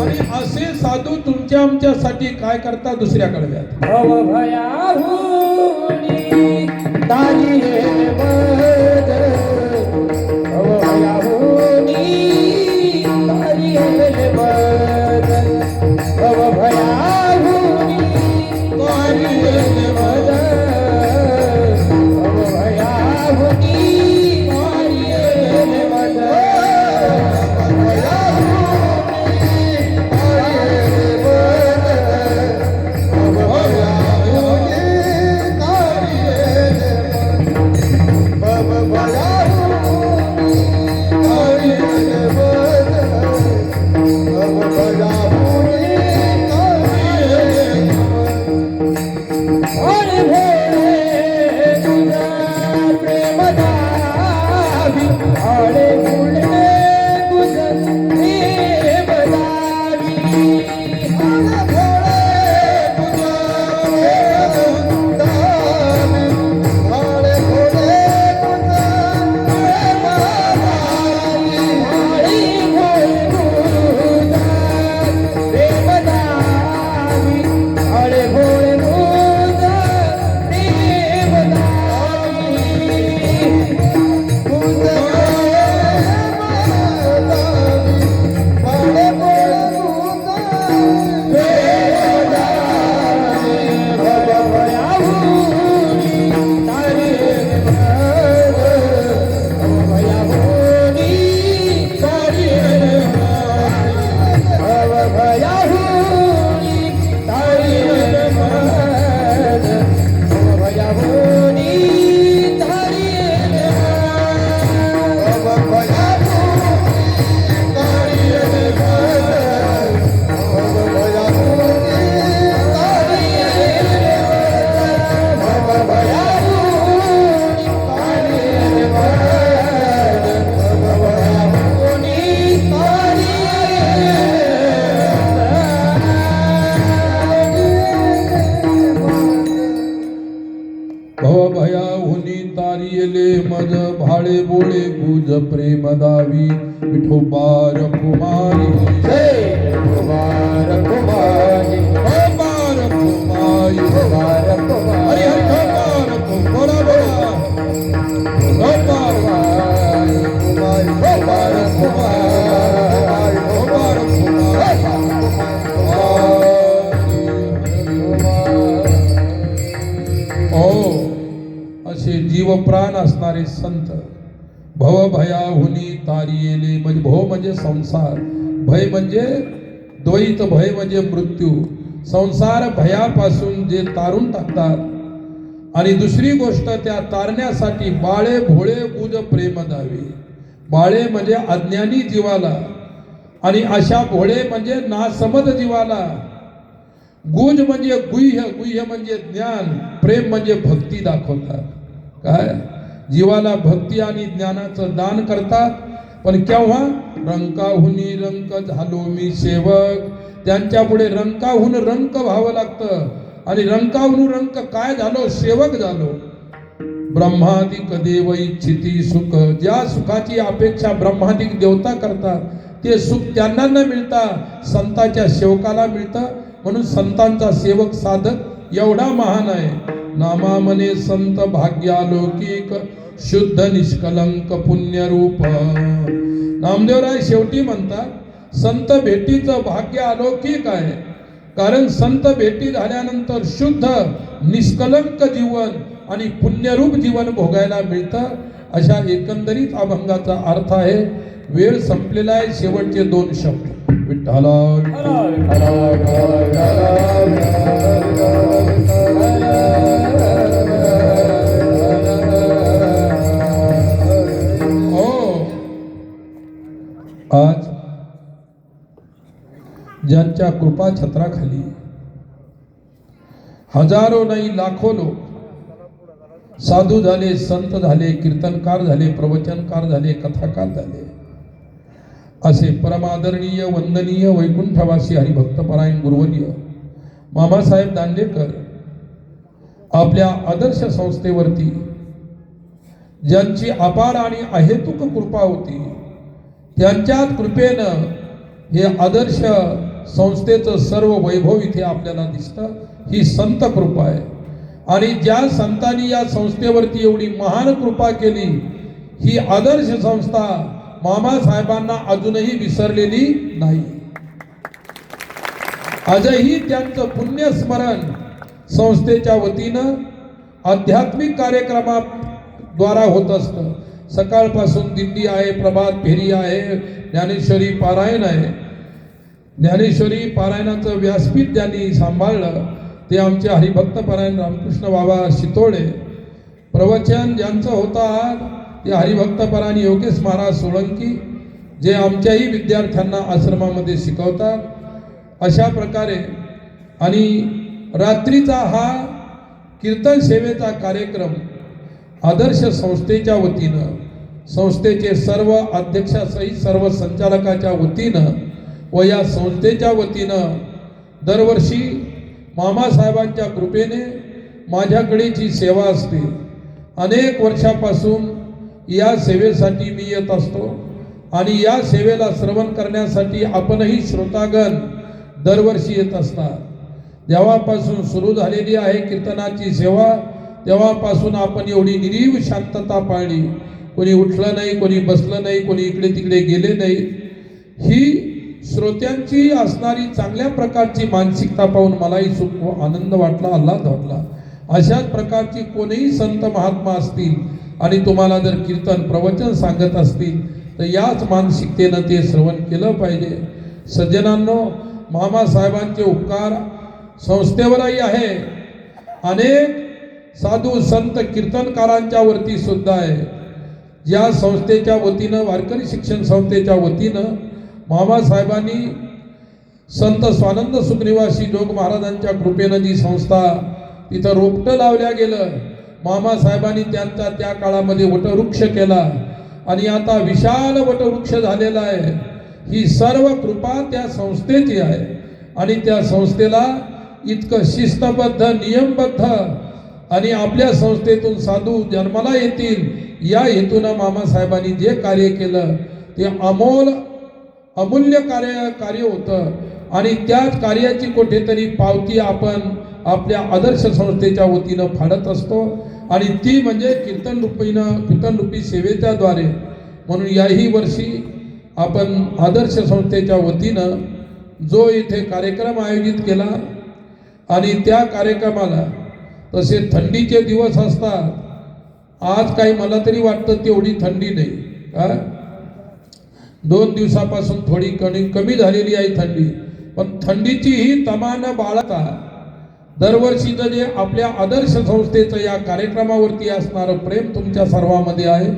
आणि असे साधू तुमच्या आमच्यासाठी काय करता दुसऱ्या कडव्यात. मज भाळे बोळे गुज प्रेम दावी. विठोबार कुमारी कुमार कुमारी बार कुमारी हरी हरी बार कुमार बोला बार हो असे जीवप्राण असणारे संत भवभयाहुनी तारियेले, म्हणजे भव म्हणजे संसार, भय म्हणजे द्वैत, भय म्हणजे मृत्यू, संसार भयापासून जे तारून टाकतात. आणि दुसरी गोष्ट, त्या तारण्यासाठी बाळे भोळे गुज प्रेम द्यावे. बाळे म्हणजे अज्ञानी जीवाला, आणि अशा भोळे म्हणजे नासमज जीवाला. गुज म्हणजे गुह्य, गुह्य म्हणजे ज्ञान, प्रेम म्हणजे भक्ती दाखवतात. काय जीवाला भक्ती आणि ज्ञानाचं दान करतात. पण केव्हा? रंकाहुनी रंक झालो मी सेवक. त्यांच्या पुढे रंकाहून रंक व्हावं लागतं. आणि रंकाहून रंक काय झालो? सेवक झालो. ब्रह्मादिक देव इच्छिती सुख, ज्या सुखाची अपेक्षा ब्रह्मादिक देवता करतात ते सुख त्यांना न मिळता संतांच्या सेवकाला मिळतं. म्हणून संतांचा सेवक साधक एवढा महान आहे. नामामने संत भाग्यालौकिक, शुद्ध निष्कलंक पुण्यरूप. नामदेवराय शेवटी म्हणतात संत भेटीचं भाग्य अलौकिक आहे. कारण संत भेटी झाल्यानंतर शुद्ध निष्कलंक जीवन आणि पुण्यरूप जीवन भोगायला मिळतं. अशा एकंदरीत अभंगाचा अर्थ आहे. वेळ संपलेला आहे. शेवटचे 2 शब्द विठ्ठला आज ज्यांच्या कृपा छत्राखाली हजारो नाही लाखो लोक साधू झाले, संत झाले, कीर्तनकार झाले, प्रवचनकार झाले, कथाकार झाले, असे परमादरणीय वंदनीय वैकुंठवासी हरिभक्तपरायण गुरुवर्य मामासाहेब दांडेकर आपल्या आदर्श संस्थेवरती ज्यांची अपार आणि अहेतुक कृपा होती, त्यांच्याच कृपेनं हे आदर्श संस्थेचं सर्व वैभव इथे आपल्याला दिसतं. ही संत कृपा आहे. आणि ज्या संतांनी या संस्थेवरती एवढी महान कृपा केली, ही आदर्श संस्था मामासाहेबांना अजूनही विसरलेली नाही. आजही त्यांचं पुण्यस्मरण संस्थेच्या वतीनं आध्यात्मिक कार्यक्रमाद्वारा होत असतं. सकाळपासून दिंडी आहे, प्रभात फेरी आहे, ज्ञानेश्वरी पारायण आहे. ज्ञानेश्वरी पारायणाचं व्यासपीठ ज्यांनी सांभाळलं ते आमचे हरिभक्तपरायण रामकृष्ण बाबा शितोळे. प्रवचन ज्यांचं होतं ते हरिभक्तपरायण योगेश महाराज सोळंकी, जे आमच्याही विद्यार्थ्यांना आश्रमामध्ये शिकवतात. अशा प्रकारे आणि रात्रीचा हा कीर्तन सेवेचा कार्यक्रम आदर्श संस्थेच्या वतीनं, संस्थेचे सर्व अध्यक्षासहित सर्व संचालकाच्या वतीनं व या संस्थेच्या वतीनं दरवर्षी मामासाहेबांच्या कृपेने माझ्याकडे जी सेवा असते, अनेक वर्षापासून या सेवेसाठी मी येत असतो. आणि या सेवेला श्रवण करण्यासाठी आपणही श्रोतागण दरवर्षी येत असतात. जेव्हापासून सुरू झालेली आहे कीर्तनाची सेवा, तेव्हापासून आपण एवढी निरीव शांतता पाळली. कोणी उठलं नाही, कोणी बसलं नाही, कोणी इकडे तिकडे गेले नाही. ही श्रोत्यांची असणारी चांगल्या प्रकारची मानसिकता पाहून मलाही सुख आनंद वाटला, आल्हाद वाटला. अशाच प्रकारची कोणीही संत महात्मा असतील आणि तुम्हाला जर कीर्तन प्रवचन सांगत असतील तर याच मानसिकतेनं ते श्रवण केलं पाहिजे. सज्जनांनो, मामासाहेबांचे उपकार संस्थेवरही आहे, अनेक साधू संत कीर्तनकारांच्या वरती सुद्धा आहे. ज्या संस्थेच्या वतीनं, वारकरी शिक्षण संस्थेच्या वतीनं मामासाहेबांनी संत स्वानंद सुखनिवासी जोग महाराजांच्या कृपेनं जी संस्था तिथं रोपटं लावल्या गेलं, मामासाहेबांनी त्यांचा त्या काळामध्ये वटवृक्ष केला आणि आता विशाल वटवृक्ष झालेला आहे. ही सर्व कृपा त्या संस्थेची आहे. आणि त्या संस्थेला इतकं शिस्तबद्ध, नियमबद्ध आणि आपल्या संस्थेतून साधू जन्माला येतील या हेतूनं मामासाहेबांनी जे कार्य केलं ते अमूल्य कार्य होतं. आणि त्याच कार्याची कुठेतरी पावती आपण आपल्या आदर्श संस्थेच्या वतीनं फाडत असतो. आणि ती म्हणजे कीर्तनरूपी सेवेच्या द्वारे. म्हणून याही वर्षी आपण आदर्श संस्थेच्या वतीनं जो इथे कार्यक्रम आयोजित केला आणि त्या कार्यक्रमाला तसे थंडीचे दिवस असतात. आज काही मला तरी वाटतं तेवढी थंडी नाही. 2 दिवसापासून थोडी कमी झालेली आहे थंडी, पण थंडीची ही तमान बाळगता दरवर्षीचं जे आपल्या आदर्श संस्थेचं या कार्यक्रमावरती असणारं प्रेम तुमच्या सर्वांमध्ये आहे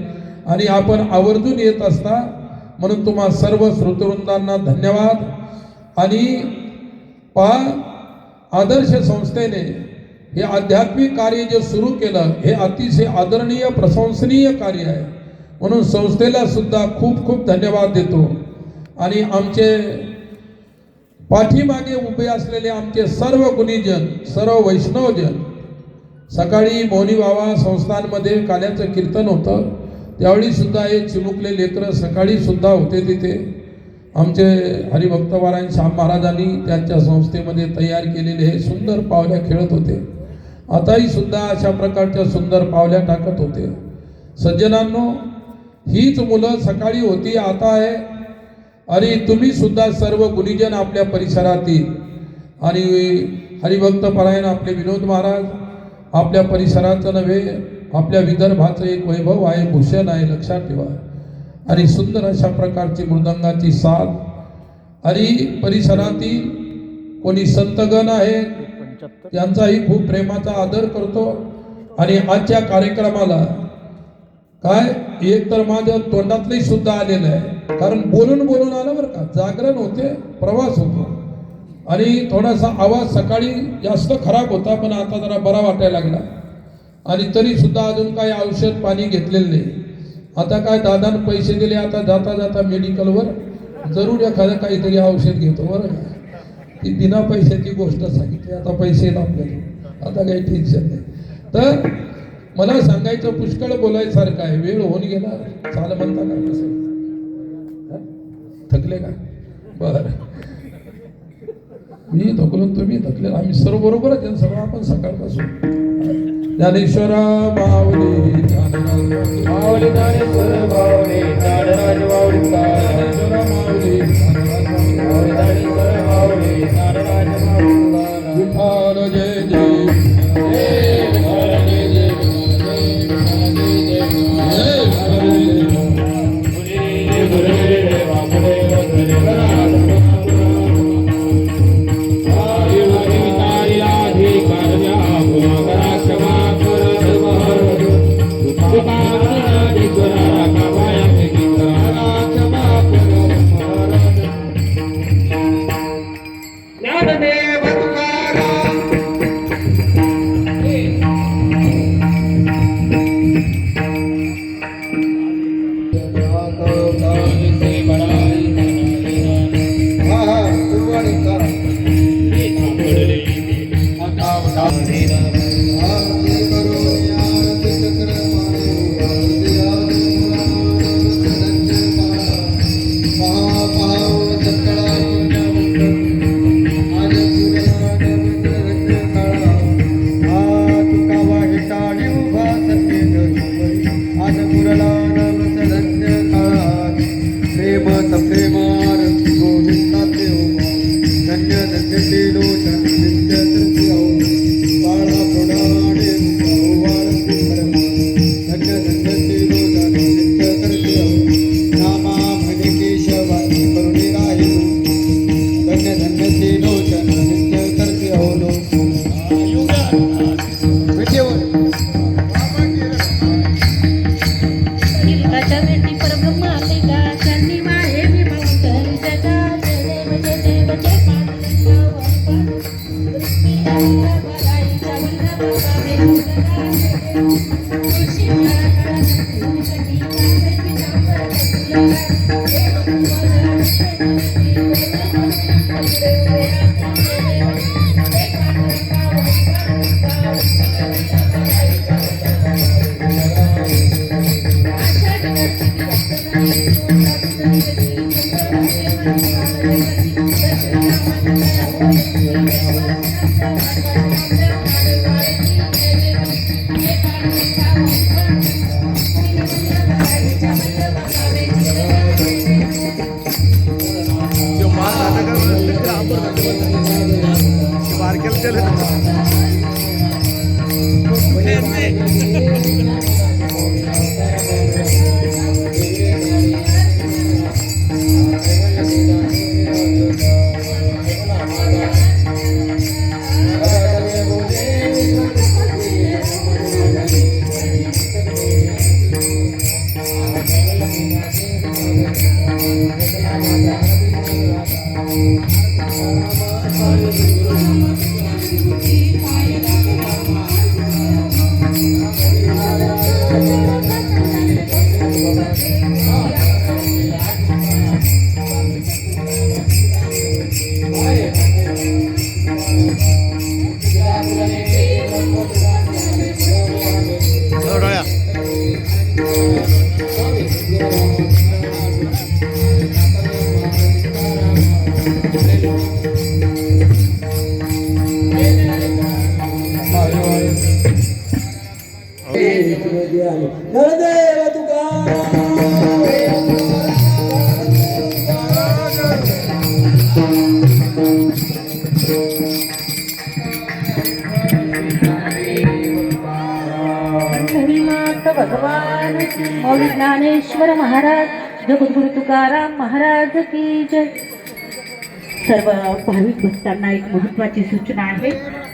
आणि आपण आवर्जून येत असता, म्हणून तुम्हा सर्व श्रोतृवृंदांना धन्यवाद. आणि पहा, आदर्श संस्थेने हे आध्यात्मिक कार्य जे सुरू केलं हे अतिशय आदरणीय प्रशंसनीय कार्य आहे, म्हणून संस्थेला सुद्धा खूप खूप धन्यवाद देतो. आणि आमचे पाठीमागे उभे असलेले आमचे सर्व गुणीजन, सर्व वैष्णवजन, सकाळी मौनी बाबा संस्थांमध्ये काल्याचं कीर्तन होतं, त्यावेळी सुद्धा हे चिमुकले लेकरं सकाळी सुद्धा होते तिथे. आमचे हरिभक्तवारायण श्याम महाराजांनी त्यांच्या संस्थेमध्ये तयार केलेले हे सुंदर पावल्या खेळत होते. आताही सुद्धा अशा प्रकारच्या सुंदर पावल्या टाकत होते. सज्जनांनो, हीच मुलं सकाळी होती, आता आहे. आणि तुम्ही सुद्धा सर्व गुणीजन आपल्या परिसरातील आणि हरिभक्तपरायण आपले विनोद महाराज आपल्या परिसराचं नव्हे, आपल्या विदर्भाचं एक वैभव आहे, भूषण आहे, लक्षात ठेवा. आणि सुंदर अशा प्रकारची मृदंगाची साथ आणि परिसरातील कोणी संतगण आहे त्यांचाही खूप प्रेमाचा आदर करतो. आणि आजच्या कार्यक्रमाला काय एक तर माझ्या तोंडातलंही सुद्धा आलेलं आहे, कारण बोलून बोलून आलं बरं का. जागरण होते, प्रवास होतो आणि थोडासा आवाज सकाळी जास्त खराब होता, पण आता जरा बरा वाटायला लागला. आणि तरी सुद्धा अजून काही औषध पाणी घेतलेलं नाही. आता काय दादाने पैसे दिले, आता जाता जाता मेडिकलवर जरूर एखादं काहीतरी औषध घेतो बरं का. ती बिना पैशाची गोष्ट सांगितली, आता पैसे येत आपल्याला, आता काही टेन्शन नाही. तर मला सांगायचं पुष्कळ बोलायसारखं आहे, वेळ होऊन गेला. चाल म्हणता का कसं? थकले का? बर, मी थकलो तुम्ही थकले, आम्ही सर्व बरोबरच आहे सर्व. आपण सकाळपासून ज्ञानेश्वरा माऊली माऊली ज्ञानेश्वर माऊली ज्ञानराज माऊली ज्ञानेश्वरा माऊली माऊली ज्ञानेश्वर माऊली ज्ञानराज माऊली विठाल जय जय नळदेव श्रीनाथ भगवान मौली ज्ञानेश्वर महाराज जगद्गुरु तुकाराम महाराज की जय. सर्व भाविक भक्तांना एक महत्त्वाची सूचना आहे.